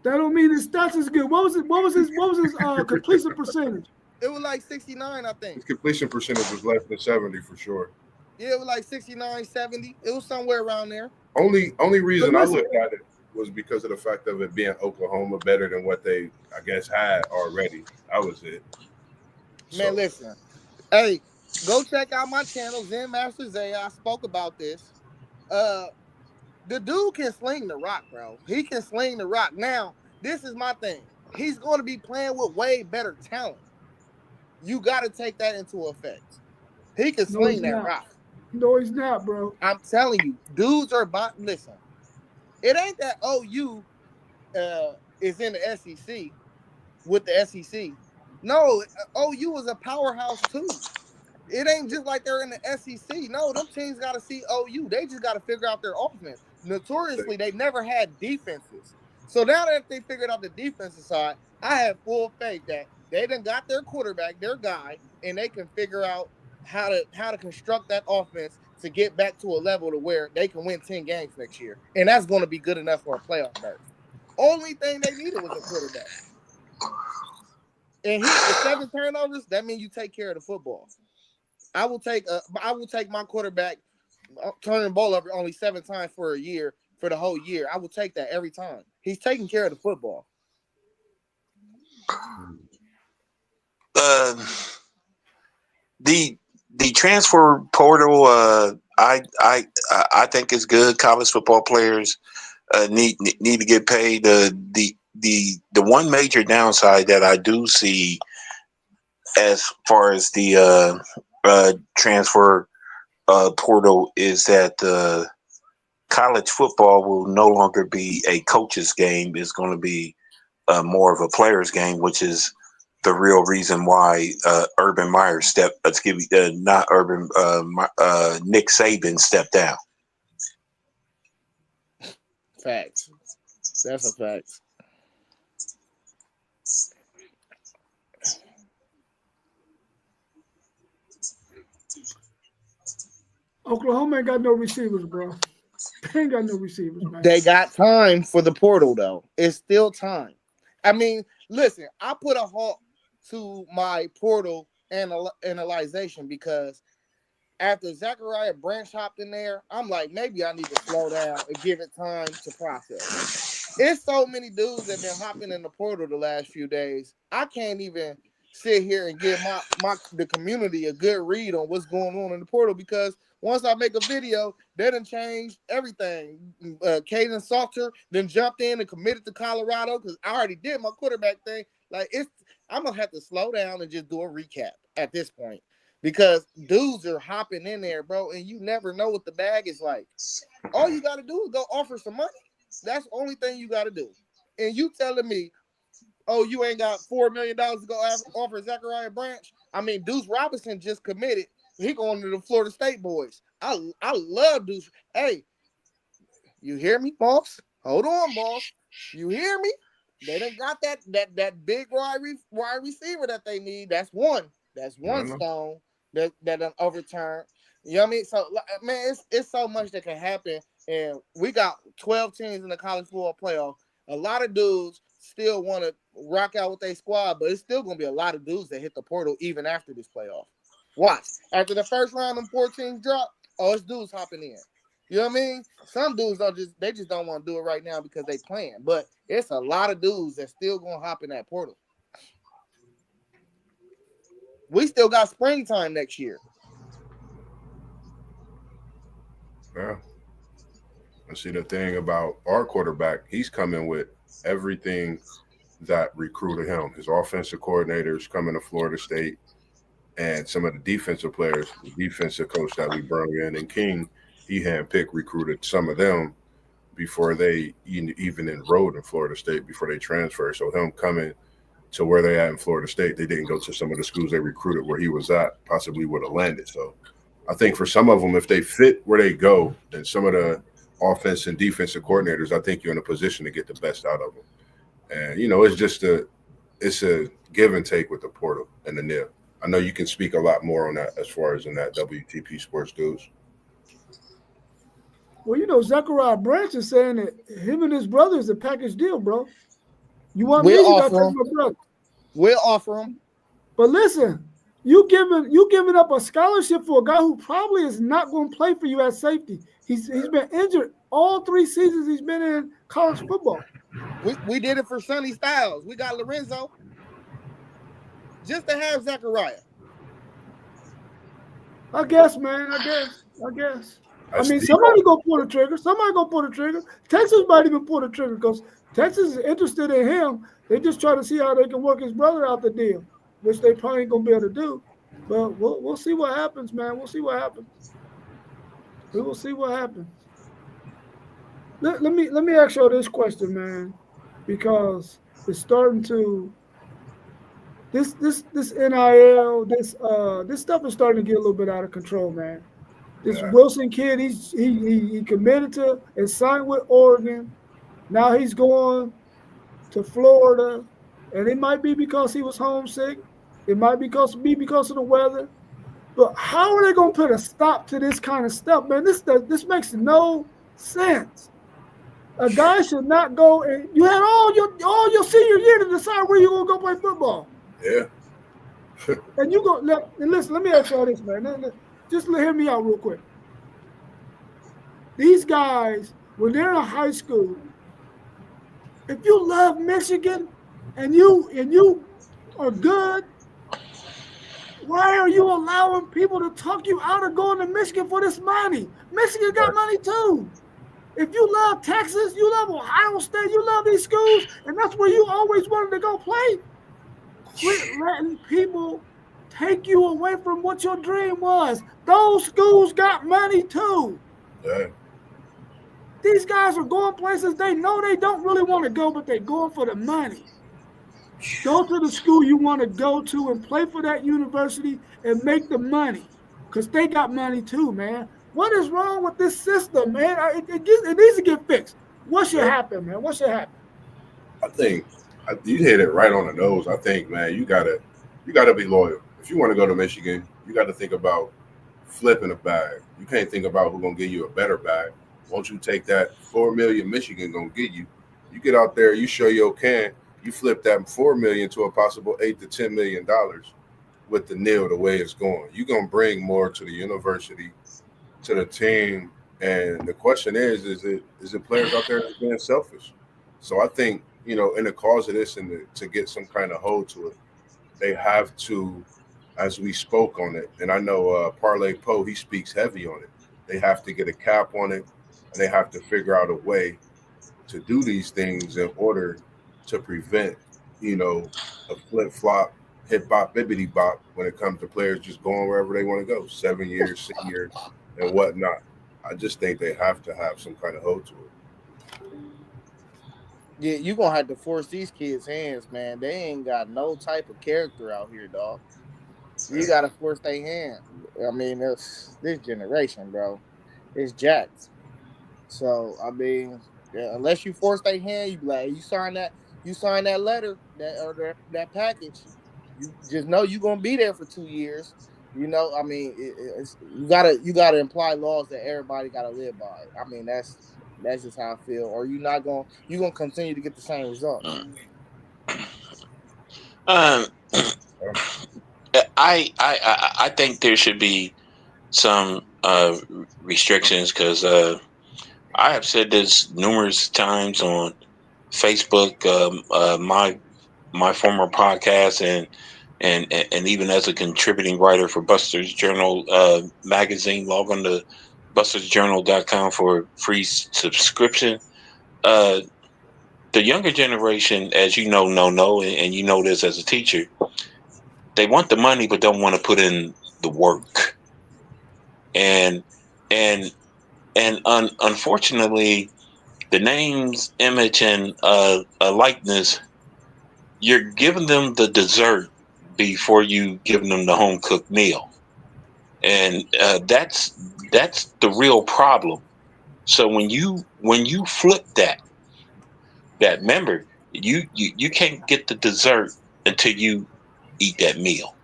That don't mean his stats is good. What was his completion percentage? It was like 69, I think. His completion percentage was less than 70 for sure. Yeah, it was like 69, 70. It was somewhere around there. Only But reason I listen, looked at it was because of the fact of it being Oklahoma better than what they I guess had already. That was it. Man, So listen. Hey, go check out my channel, Zen Master Zay. I spoke about this. Uh, the dude can sling the rock, bro. He can sling the rock. Now, this is my thing. He's going to be playing with way better talent. You got to take that into effect. He can no, sling he's that not. rock. No, he's not, bro. I'm telling you, dudes are listen. It ain't that OU is in the SEC with the SEC. No, OU is a powerhouse too. It ain't just like they're in the SEC. No, them teams got to see OU. They just got to figure out their offense. Notoriously, they never had defenses. So now that they figured out the defensive side, I have full faith that they done got their quarterback, their guy, and they can figure out how to construct that offense to get back to a level to where they can win 10 games next year. And that's going to be good enough for a playoff berth. Only thing they needed was a quarterback. And he 7 turnovers, that means you take care of the football. I will take my quarterback turning the ball over only 7 times for a year for the whole year. I will take that every time. He's taking care of the football. The transfer portal, I think is good. College football players need to get paid. The one major downside that I do see as far as the transfer portal is that college football will no longer be a coach's game. It's going to be more of a player's game, which is the real reason why Urban Meyer not Urban, Nick Saban stepped down. Facts. That's a fact. Oklahoma ain't got no receivers, bro. They ain't got no receivers, man. They got time for the portal, though. It's still time. I mean, listen, I put a halt to my portal analyzation because after Zachariah Branch hopped in there, I'm like, maybe I need to slow down and give it time to process. It's so many dudes that been hopping in the portal the last few days. I can't even sit here and give the community a good read on what's going on in the portal because once I make a video, they done changed everything. Caden Salter then jumped in and committed to Colorado because I already did my quarterback thing. Like I'm gonna have to slow down and just do a recap at this point. Because dudes are hopping in there, bro, and you never know what the bag is like. All you got to do is go offer some money. That's the only thing you got to do. And you telling me oh, you ain't got $4 million to go offer Zachariah Branch. I mean, Deuce Robinson just committed. He going to the Florida State boys. I love Deuce. Hey, you hear me, boss? Hold on, boss. You hear me? They done got that big wide receiver that they need. That's one. That's one stone that done overturned. You know what I mean? So man, it's so much that can happen. And we got 12 teams in the college football playoff. A lot of dudes still want to rock out with their squad, but it's still gonna be a lot of dudes that hit the portal even after this playoff. Watch. After the first round, them 4 teams drop, it's dudes hopping in. You know what I mean? Some dudes just don't want to do it right now because they playing. But it's a lot of dudes that still gonna hop in that portal. We still got springtime next year. Yeah. And see, the thing about our quarterback, he's coming with everything that recruited him. His offensive coordinators coming to Florida State, and some of the defensive players, the defensive coach that we brought in, and King, he handpicked, recruited some of them before they even enrolled in Florida State, before they transferred. So him coming to where they at in Florida State, they didn't go to some of the schools they recruited where he was at, possibly would have landed. So I think for some of them, if they fit where they go, then some of the offense and defensive coordinators, I think you're in a position to get the best out of them. And, it's a give and take with the portal and the NIL. I know you can speak a lot more on that as far as in that WTP Sports Dudes. Well, Zachariah Branch is saying that him and his brother is a package deal, bro. You want me? You got to take my brother. We'll offer him. But listen, you giving up a scholarship for a guy who probably is not going to play for you at safety. He's been injured all 3 seasons he's been in college football. We did it for Sonny Styles. We got Lorenzo just to have Zachariah. I guess, man. I guess. Somebody go pull the trigger. Texas might even pull the trigger because Texas is interested in him. They just try to see how they can work his brother out the deal, which they probably ain't gonna be able to do. But we'll see what happens, man. We'll see what happens. We will see what happens. Let me ask you this question, man, because it's starting to this NIL this stuff is starting to get a little bit out of control, man. This Wilson kid, he committed to and signed with Oregon. Now he's going to Florida, and it might be because he was homesick. It might be because of the weather. But how are they going to put a stop to this kind of stuff, man? This makes no sense. A guy should not go. And you had all your senior year to decide where you're going to go play football. Yeah. And you go. Listen, let me ask y'all this, man. Just hear me out real quick. These guys, when they're in high school, if you love Michigan and you are good, why are you allowing people to talk you out of going to Michigan for this money? Michigan got money too. If you love Texas, you love Ohio State, you love these schools, and that's where you always wanted to go play, quit letting people take you away from what your dream was. Those schools got money too. Yeah. These guys are going places they know they don't really want to go, but they're going for the money. Go to the school you want to go to and play for that university and make the money, because they got money too, man. What is wrong with this system, man? It needs to get fixed. What should happen, man? What should happen? I think you hit it right on the nose. I think, man, you gotta be loyal. If you want to go to Michigan, you got to think about flipping a bag. You can't think about who's gonna give you a better bag. Won't you take that $4 million Michigan gonna get you? You get out there, you show your can, you flip that $4 million to a possible $8 to $10 million with the NIL the way it's going. You're gonna bring more to the university, to the team, and the question is it players out there that's being selfish? So I think, in the cause of this and to get some kind of hold to it, they have to, as we spoke on it, and I know Parlay Poe, he speaks heavy on it. They have to get a cap on it, and they have to figure out a way to do these things in order to prevent, a flip-flop, hip-hop, bibbity-bop when it comes to players just going wherever they want to go, 7 years, 6 years, and whatnot. I just think they have to have some kind of hold to it. Yeah, you gonna have to force these kids' hands, man. They ain't got no type of character out here, dog. You gotta force their hand. I mean, this generation, bro, it's jacked. So I mean, yeah, unless you force their hand, you be like, you sign that letter, that package. You just know you gonna be there for 2 years. You know, I mean, you gotta imply laws that everybody gotta live by. I mean, that's just how I feel. Or you gonna continue to get the same results. Um, I think there should be some restrictions because I have said this numerous times on Facebook, my former podcast, and even as a contributing writer for Buster's Journal magazine. Log on to bustersjournal.com for free subscription. Uh, the younger generation, as you know, and you know this as a teacher, they want the money but don't want to put in the work. And and unfortunately, the names, image, and a likeness, you're giving them the dessert before you giving them the home cooked meal, and that's the real problem. So when you flip that member, you can't get the dessert until you eat that meal.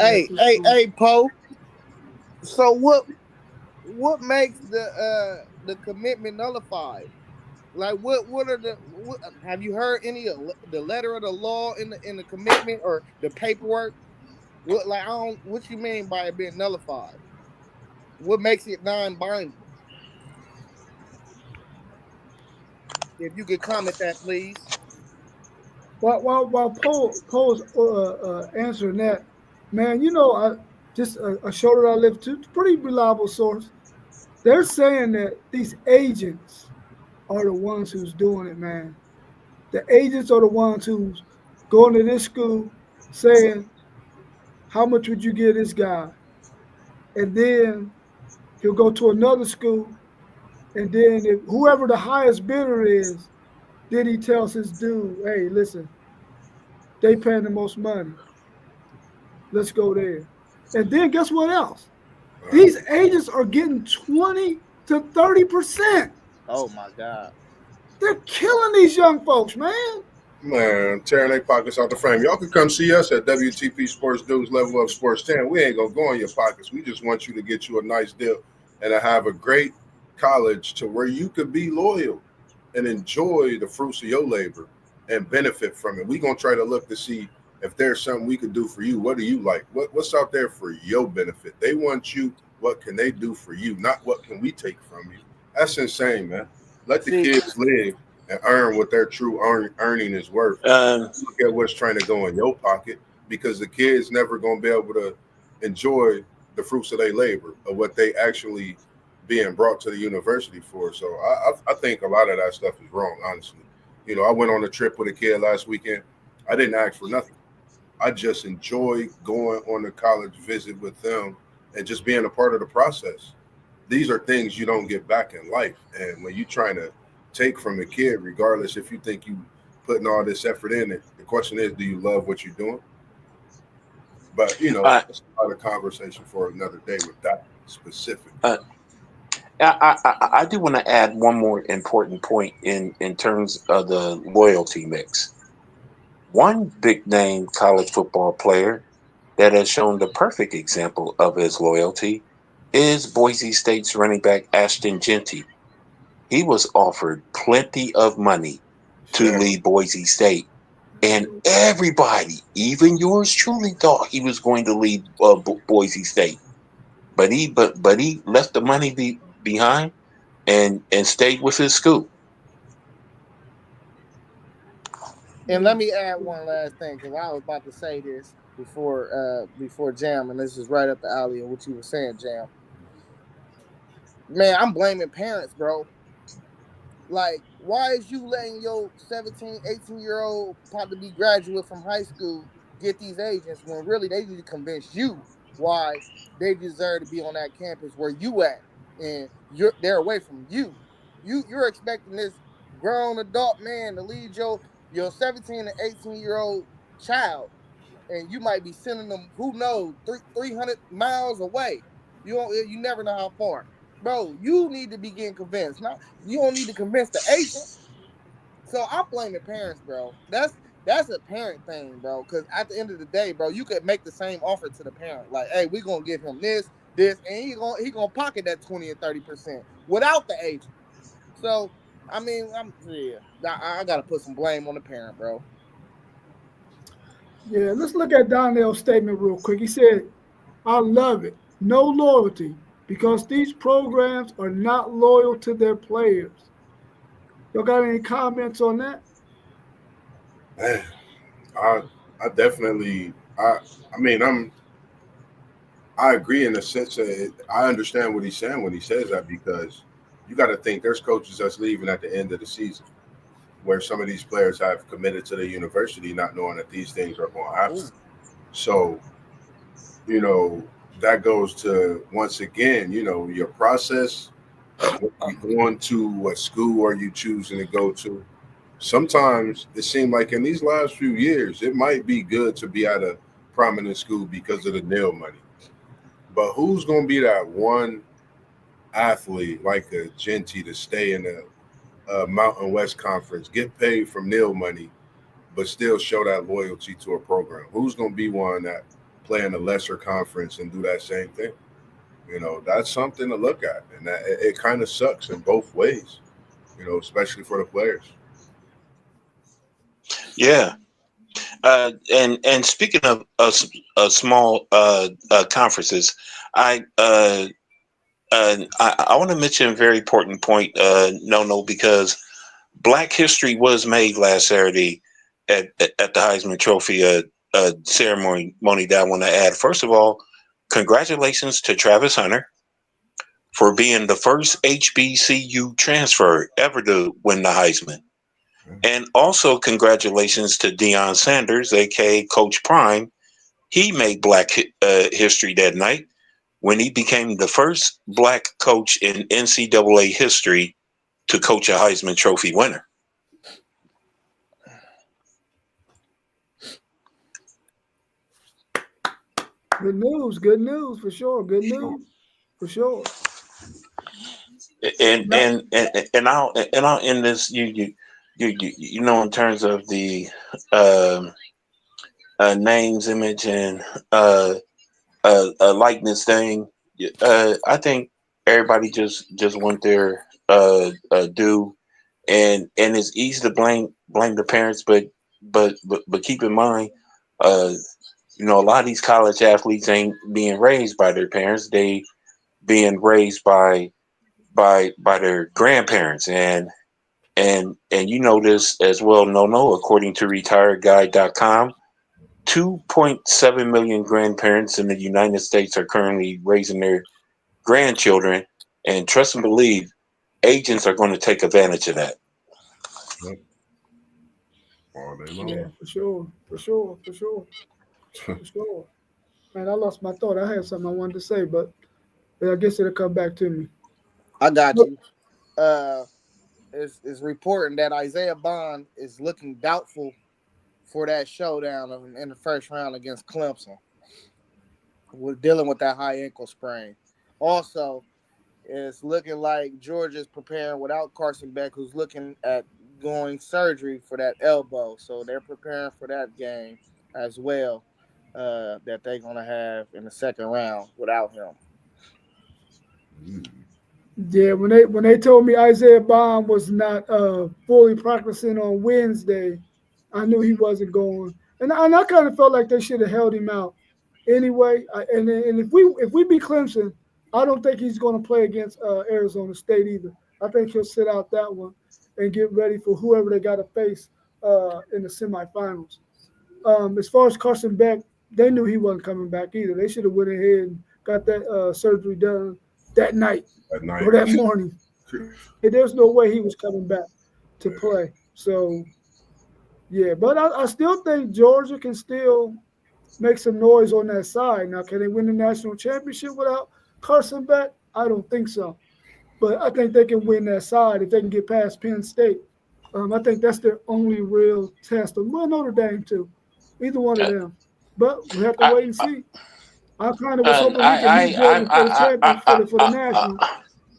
Yeah, Hey, for hey, sure. hey, Poe. So what makes the commitment nullified? Like what are have you heard any of the letter of the law in the commitment or the paperwork? What like I don't what you mean by it being nullified? What makes it non-binding? If you could comment that, please. While Paul's answering that, man, I just a show that I live to, pretty reliable source. They're saying that these agents are the ones who's doing it, man. The agents are the ones who's going to this school saying, "How much would you give this guy?" And then he'll go to another school, and then if whoever the highest bidder is, then he tells his dude, "Hey, listen, they paying the most money. Let's go there." And then guess what else? Uh, These agents are getting 20 to 30%. Oh my God. They're killing these young folks, man. Man, tearing their pockets out the frame. Y'all can come see us at WTP Sports News Level Up Sports 10. We ain't gonna go in your pockets. We just want you to get you a nice deal and to have a great college to where you could be loyal and enjoy the fruits of your labor and benefit from it. We gonna try to look to see if there's something we could do for you. What do you like? What's out there for your benefit? They want you. What can they do for you? Not what can we take from you. That's insane, man. Let the See, kids live and earn what their true earning is worth. Um, Look at what's trying to go in your pocket because the kids never going to be able to enjoy the fruits of their labor or what they actually being brought to the university for. So I think a lot of that stuff is wrong, honestly. I went on a trip with a kid last weekend. I didn't ask for nothing. I just enjoy going on a college visit with them and just being a part of the process. These are things you don't get back in life. And when you're trying to take from a kid, regardless if you think you putting all this effort in it, the question is, do you love what you're doing? But I, that's another conversation for another day with that specific. uh, I do want to add one more important point in terms of the loyalty mix. One big name college football player that has shown the perfect example of his loyalty is Boise State's running back Ashton Genty. He was offered plenty of money to Yeah. leave Boise State, and everybody, even yours truly, thought he was going to leave Boise State. But he left the money behind and stayed with his school. and let me add one last thing because I was about to say this before Jam, and this is right up the alley of what you were saying, Jam. Man, I'm blaming parents, bro. Like, why is you letting your 17, 18-year-old about to be graduate from high school get these agents when really they need to convince you why they deserve to be on that campus where you at? and they're away from you. You're expecting this grown adult man to lead your 17 and 18-year-old child, and you might be sending them, who knows, 300 miles away. You never know how far. Bro, you need to be getting convinced. Now you don't need to convince the agent. So I blame the parents, bro. That's a parent thing, bro. Because at the end of the day, bro, you could make the same offer to the parent, like, "Hey, we gonna give him this, and he gonna pocket that 20 and 30% without the agent." So I mean, I gotta put some blame on the parent, bro. Yeah, let's look at Donnell's statement real quick. He said, I love it. No loyalty because these programs are not loyal to their players. Y'all got any comments on that? Man, I I definitely I mean I agree in the sense that I understand what he's saying when he says that because you got to think there's coaches that's leaving at the end of the season where some of these players have committed to the university not knowing that these things are going to happen. Ooh. So, you know, that goes to once again, your process, what you going to, what school are you choosing to go to. Sometimes it seemed like in these last few years, it might be good to be at a prominent school because of the nil money. But who's going to be that one athlete like a Genty to stay in the Mountain West Conference, get paid from nil money, but still show that loyalty to a program? Who's going to be one that play in a lesser conference and do that same thing? That's something to look at, and that it kind of sucks in both ways. Especially for the players. Yeah. And speaking of small conferences, I I want to mention a very important point, no, because Black History was made last Saturday at the Heisman Trophy ceremony that I want to add. First of all, congratulations to Travis Hunter for being the first HBCU transfer ever to win the Heisman. And also congratulations to Deion Sanders, aka Coach Prime. He made Black history that night when he became the first Black coach in NCAA history to coach a Heisman Trophy winner. Good news for sure. Good news for sure. And Now, and and I'll end this. You know, in terms of the um, names, image, and likeness thing. I think everybody just went their due, and it's easy to blame the parents, but keep in mind, uh, a lot of these college athletes ain't being raised by their parents; they being raised by their grandparents, and you know this as well. No, according to retiredguy.com. 2.7 million grandparents in the United States are currently raising their grandchildren, and trust and believe, agents are going to take advantage of that. Yep. All day yeah, long. for sure. For sure. For sure. For sure. Man, I lost my thought. I had something I wanted to say, but I guess it'll come back to me. I got Look, you. Uh, is reporting that Isaiah Bond is looking doubtful for that showdown in the first round against Clemson. We're dealing with that high ankle sprain. Also, it's looking like Georgia's preparing without Carson Beck, who's looking at going surgery for that elbow. So they're preparing for that game as well, that they're gonna have in the second round without him. Mm. yeah, when they told me Isaiah Bond was not fully practicing on Wednesday, I knew he wasn't going, and I kind of felt like they should have held him out anyway. And if we beat Clemson, I don't think he's going to play against Arizona State either. I think he'll sit out that one and get ready for whoever they got to face in the semifinals. As far as Carson Beck, they knew he wasn't coming back either. They should have went ahead and got that surgery done that night At or night. that morning. There's no way he was coming back to play. So yeah, but I still think Georgia can still make some noise on that side. Now, can they win the national championship without Carson Beck? I don't think so. but I think they can win that side if they can get past Penn State. I think that's their only real test. Well, Notre Dame too, either one of Uh, them. But we have to I, wait and see. I kind of was and hoping we could meet Georgia for the champion for the national,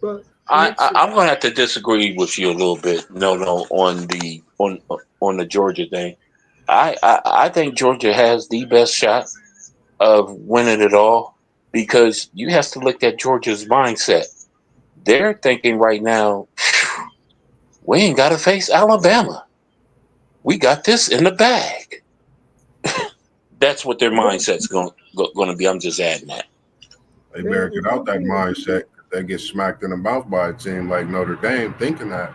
but we'll have to see. I'm going to have to disagree with you a little bit. No, on the Georgia thing. I think Georgia has the best shot of winning it all because you have to look at Georgia's mindset. They're thinking right now, we ain't got to face Alabama. We got this in the bag. That's what their mindset's going to be. I'm just adding that. They Yeah, better it get out could that be. mindset. They get smacked in the mouth by a team like Notre Dame, thinking that.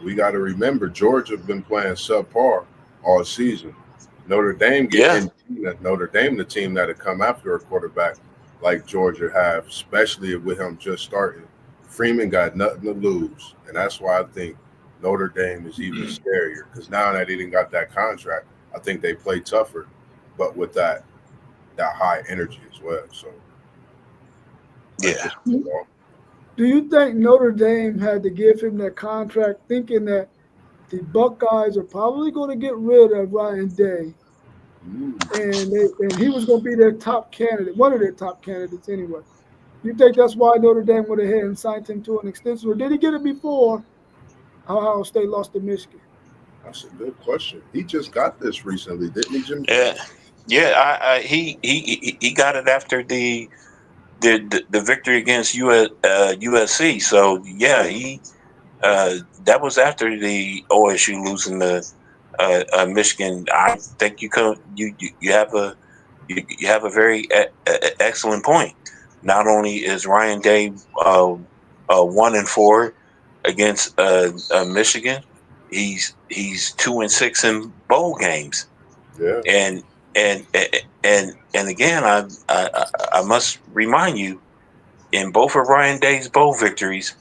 We got to remember Georgia been playing subpar all season. Notre Dame get Yeah. in. Notre Dame, the team that had come after a quarterback like Georgia have, especially with him just starting. Freeman got nothing to lose, and that's why I think Notre Dame is even scarier because now that he didn't got that contract, I think they play tougher, but with that high energy as well. So that's Yeah. just football. Do you think Notre Dame had to give him that contract thinking that the Buckeyes are probably going to get rid of Ryan Day, and he was going to be their top candidate, one of their top candidates anyway? You think that's why Notre Dame went ahead and signed him to an extension, or did he get it before Ohio State lost to Michigan? That's a good question. He just got this recently, didn't he, Jim? Yeah. Yeah. He got it after the victory against USC. So yeah, that was after the OSU losing the Michigan. I think you have a very excellent point. Not only is Ryan Day 1-4 against Michigan, he's 2-6 in bowl games, Yeah. and and again, I must remind you, in both of Ryan Day's bowl victories,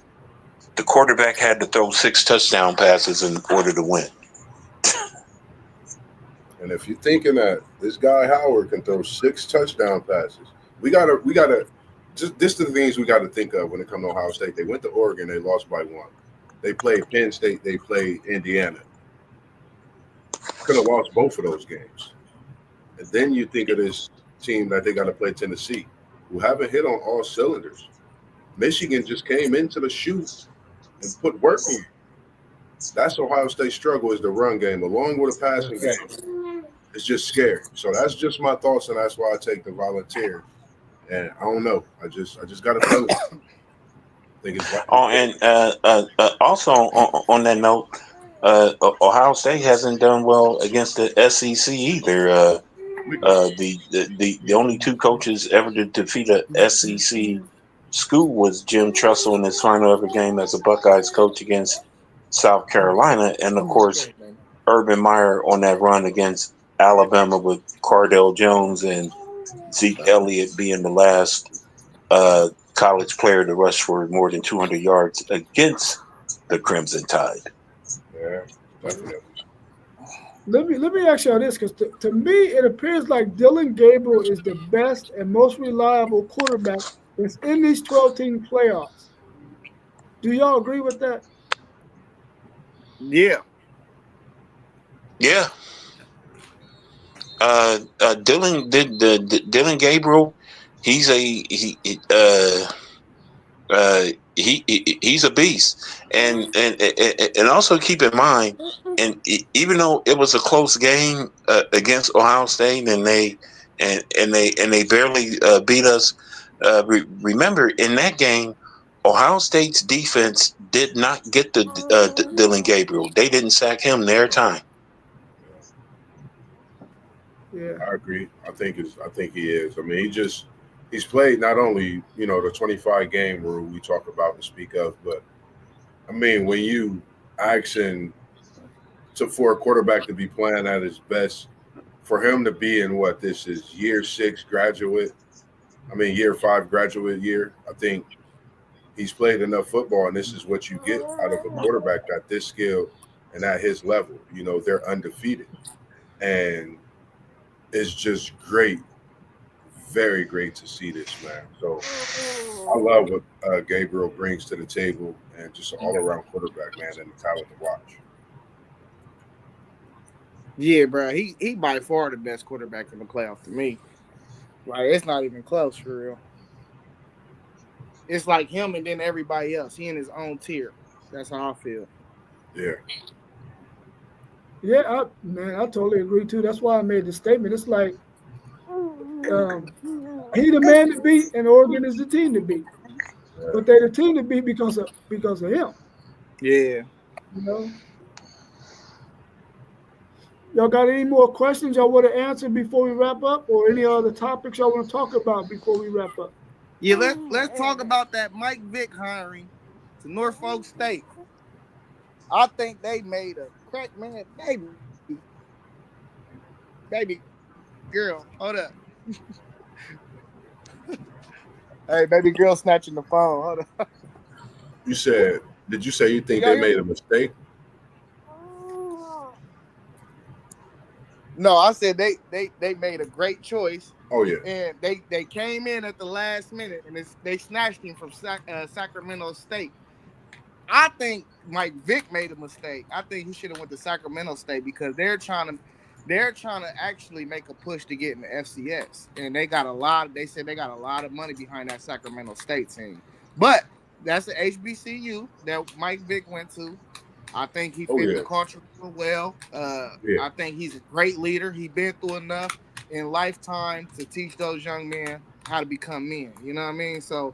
the quarterback had to throw 6 touchdown passes in order to win. And if you're thinking that this guy Howard can throw 6 touchdown passes, we gotta just this the things we gotta think of when it comes to Ohio State. They went to Oregon, they lost by 1. They played Penn State, they played Indiana. Could have lost both of those games. And then you think of this team that they gotta play Tennessee, who haven't hit on all cylinders. Michigan just came into the shoot and put work in. That's Ohio State's struggle is the run game, along with a passing game. It's just scary. So that's just my thoughts, and that's why I take the volunteer. And I don't know. I just got a feeling. I think it's like Oh, and also on that note, Ohio State hasn't done well against the SEC either. The only 2 coaches ever to defeat a SEC school was Jim Tressel in his final ever game as a Buckeyes coach against South Carolina, and of course Urban Meyer on that run against Alabama with Cardell Jones and Zeke Elliott being the last college player to rush for more than 200 yards against the Crimson Tide. yeah, definitely. Let me ask y'all this, because to me it appears like Dylan Gabriel is the best and most reliable quarterback that's in these 12-team playoffs. Do y'all agree with that? Yeah. Yeah. Dylan Gabriel, he's he's a beast, and also keep in mind, and even though it was a close game against Ohio State, and they barely beat us. Remember in that game, Ohio State's defense did not get the Dylan Gabriel. They didn't sack him their time. Yeah. I agree. I think he is. I mean, he's played not only the 25 game rule we talk about and speak of, but I mean when you asking for a quarterback to be playing at his best, for him to be in what this is year 6 graduate, I mean year 5 graduate year, I think he's played enough football, and this is what you get out of a quarterback at this skill and at his level. They're undefeated, and it's just great very great to see this, man. So I love what Gabriel brings to the table, and just an all-around quarterback, man, and the talent to watch. Yeah, bro. He by far the best quarterback in the playoff to me. Like it's not even close for real. It's like him and then everybody else. He in his own tier. That's how I feel. Yeah, Yeah, man, I totally agree too. That's why I made the statement. It's like um, he the man to beat, and Oregon is the team to beat. yeah. But they the team to beat because of him. Yeah. You know. Y'all got any more questions y'all want to answer before we wrap up, or any other topics y'all want to talk about before we wrap up? Yeah, let's talk about that Mike Vick hiring to Norfolk State. I think they made a crack man, baby girl. Hold up. Hey, baby girl snatching the phone. Hold up. You said, did you say you Can think y'all they hear made me? a mistake? No, I said they made a great choice, Oh yeah, and they came in at the last minute and they snatched him from Sacramento State. I think Mike Vick made a mistake. I think he should have went to Sacramento State because they're trying to actually make a push to get in the FCS, and they got a lot. They said they got a lot of money behind that Sacramento State team, but that's the HBCU that Mike Vick went to. I think he oh fit the yeah, culture real well. yeah. I think he's a great leader. He's been through enough in lifetime to teach those young men how to become men. You know what I mean? So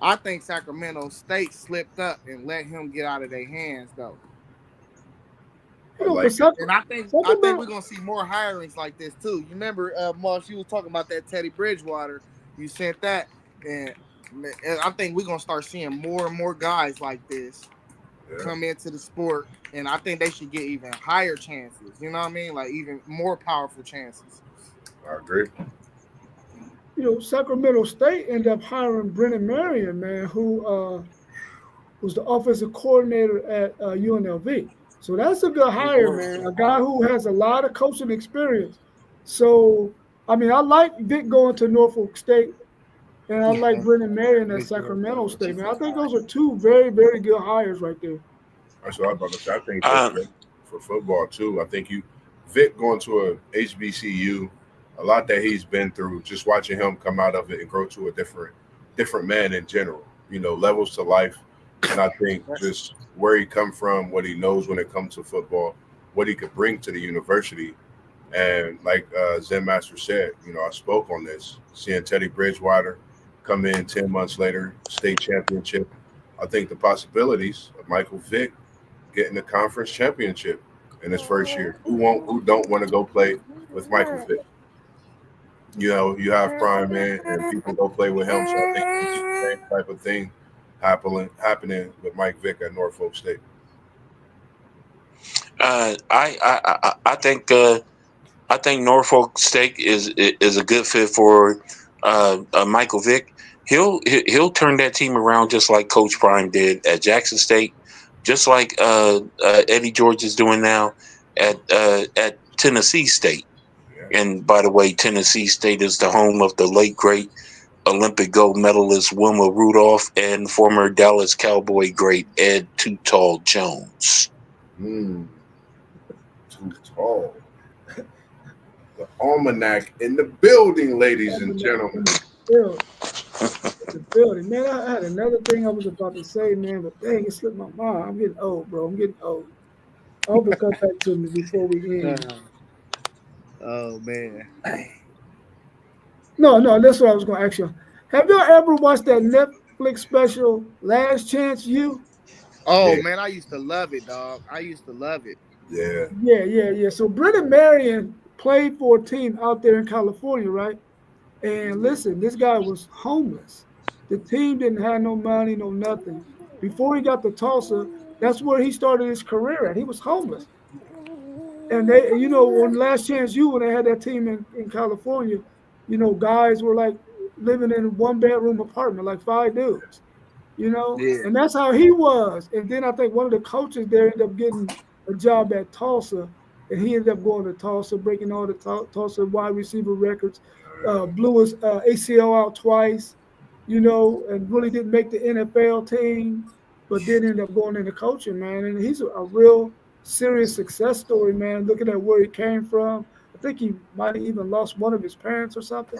I think Sacramento State slipped up and let him get out of their hands, though. You I know, but like it. And I think we're Sacramento, gonna see more hirings like this too. You remember, Moss, you was talking about that Teddy Bridgewater. You sent that, and I think we're gonna start seeing more and more guys like this Yeah, come into the sport, and I think they should get even higher chances. You know what I mean? Like even more powerful chances. I agree. Sacramento State ended up hiring Brennan Marion, man, who was the offensive coordinator at UNLV. So that's a good It hire, was. man. A guy who has a lot of coaching experience. So, I mean, I like Vic going to Norfolk State, and I like Brennan Marion at Sacramento State, man. I think those are two very, very good hires right there. That's what I was about to say. I think that's Uh, great for football too. I think Vic going to a HBCU, a lot that he's been through, just watching him come out of it and grow to a different man in general. Levels to life, and I think just where he come from, what he knows when it comes to football, what he could bring to the university. And like Zen Master said, I spoke on this, seeing Teddy Bridgewater come in 10 months later, state championship. I think the possibilities of Michael Vick getting a conference championship in his first year. Who don't want to go play with Michael Vick? You have Prime Man and people go play with him. So I think you see the same type of thing happening with Mike Vick at Norfolk State. I think Norfolk State is a good fit for Michael Vick. He'll turn that team around just like Coach Prime did at Jackson State, just like Eddie George is doing now at Tennessee State. Yeah, And by the way, Tennessee State is the home of the late great Olympic gold medalist Wilma Rudolph and former Dallas Cowboy great Ed Too Tall Jones. too tall. The almanac in the building, ladies and gentlemen. Yeah, the building, man. I had another thing I was about to say, man, but dang, it slipped my mind. I'm getting old, bro. I'm getting old. I hope it comes back to me before we end. Oh man. No, no, that's what I was going to ask you. Have you ever watched that Netflix special, Last Chance You? Oh Yeah, man, I used to love it, dog. I used to love it. yeah, Yeah, yeah, yeah. So Brendan Marion played for a team out there in California, right? And listen, this guy was homeless. The team didn't have no money, no nothing. Before he got to Tulsa, that's where he started his career at. He was homeless. And they, on Last Chance You, when they had that team in California, guys were like living in a one bedroom apartment, like five dudes, Yeah. and that's how he was. And then I think one of the coaches there ended up getting a job at Tulsa, and he ended up going to Tulsa, breaking all the Tulsa wide receiver records. blew his ACL out twice, you know, and really didn't make the NFL team, but then ended up going into coaching, man. And he's a real serious success story, man. Looking at where he came from, I think he might have even lost one of his parents or something.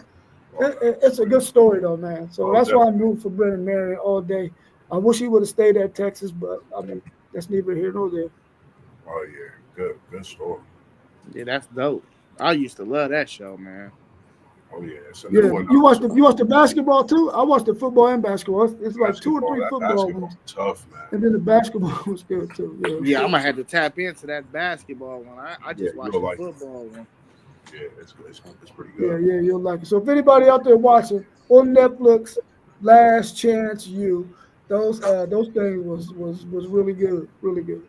It's a good story though, man. So Oh, that's why I'm definitely. rooting for Brennan Marion all day. I wish he would have stayed at Texas, but I mean that's neither here nor there. Oh yeah, good story. Yeah, that's dope. I used to love that show, man. Oh yeah, it's a new Yeah, one you out. watched So you watched the basketball too. I watched the football and basketball. It's like two or basketball, three that football basketball, ones, tough man. and then the basketball was good too. Yeah, it was Yeah, I'm good. gonna have to tap into that basketball one. I Yeah, just watched you'll the like it. football one. Yeah, it's pretty good. Yeah, yeah, you'll like it. So if anybody out there watching on Netflix, Last Chance You, those things was really good, really good.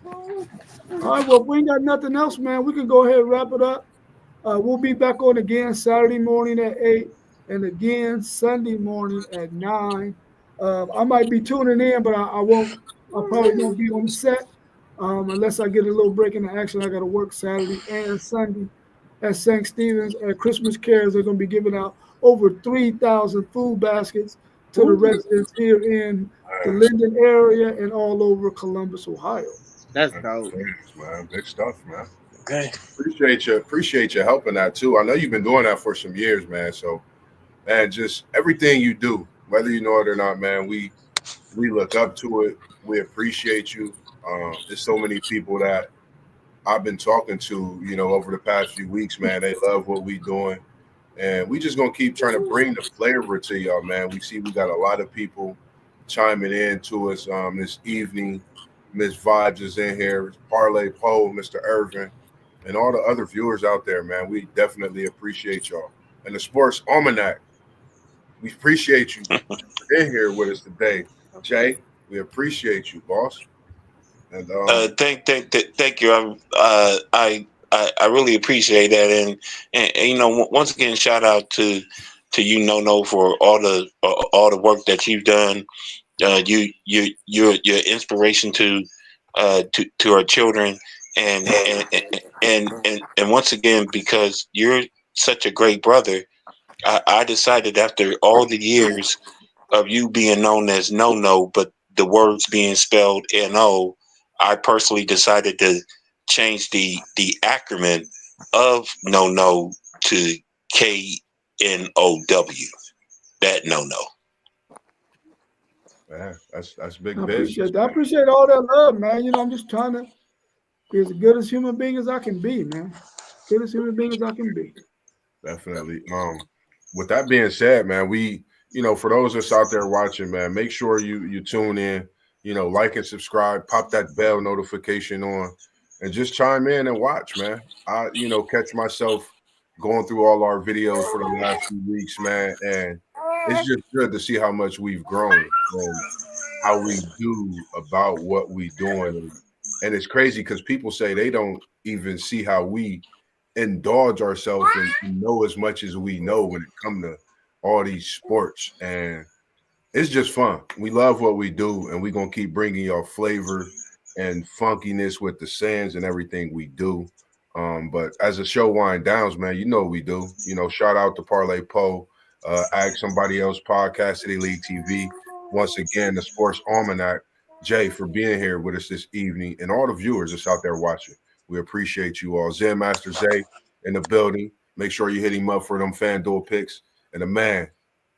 All right, well, if we ain't got nothing else, man, we can go ahead and wrap it up. We'll be back on again Saturday morning at 8 and again Sunday morning at 9. I might be tuning in, but I won't, I probably won't be on the set unless I get a little break in the action. I got to work Saturday and Sunday at St. Stephen's at Christmas Cares. They're going to be giving out over 3,000 food baskets to the residents here in the Man, Linden area and all over Columbus, Ohio. That's man, dope. thanks, man. Big stuff, man. Okay. Appreciate you helping that too. I know you've been doing that for some years, man. So man, just everything you do, whether you know it or not, man, we look up to it. We appreciate you. There's so many people that I've been talking to, over the past few weeks, man. They love what we doing. And we just gonna keep trying to bring the flavor to y'all, man. We see we got a lot of people chiming in to us this evening. Miss Vibes is in here, Parlay Poe, Mr. Irvin, and all the other viewers out there, man. We definitely appreciate y'all. And the Sports Almanac, we appreciate you for in here with us today. Jay, we appreciate you, boss. And Thank you. I really appreciate that, and once again, shout out to you, No, for all the work that you've done. Your inspiration to our children, and once again, because you're such a great brother, I decided after all the years of you being known as No, but the words being spelled No, I personally decided to change the acronym of No to KNOW. That No. man, that's I big business, appreciate that. I man. appreciate all that love, man. You know, I'm just trying to be as good as human being as I can be, man. Good as human being as I can be. Definitely. With that being said, man, for those that's out there watching, man, make sure you tune in, like and subscribe, pop that bell notification on, and just chime in and watch, man. I, catch myself going through all our videos for the last few weeks, man, and it's just good to see how much we've grown and how we do about what we doing. And it's crazy because people say they don't even see how we indulge ourselves and know as much as we know when it comes to all these sports. And it's just fun. We love what we do, and we're gonna keep bringing y'all flavor and funkiness with the sands and everything we do. But as the show wind downs, man, you know what we do. Shout out to Parlay Poe, Ask Somebody Else Podcast, City League TV. Once again, the Sports Almanac. Jay, for being here with us this evening, and all the viewers that's out there watching. We appreciate you all. Zen Master Zay in the building. Make sure you hit him up for them FanDuel picks. And the man,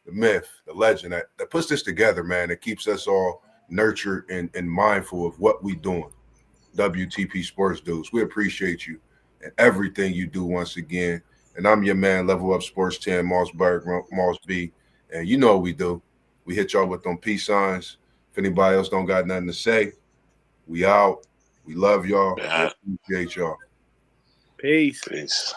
the myth, the legend that puts this together, man, that keeps us all nurtured and mindful of what we doing. WTP Sports Dudes. We appreciate you and everything you do once again. And I'm your man, Level Up Sports 10, Mossberg, Moss B. And you know what we do. We hit y'all with them peace signs. If anybody else don't got nothing to say, we out. We love y'all. We appreciate y'all. Peace. Peace.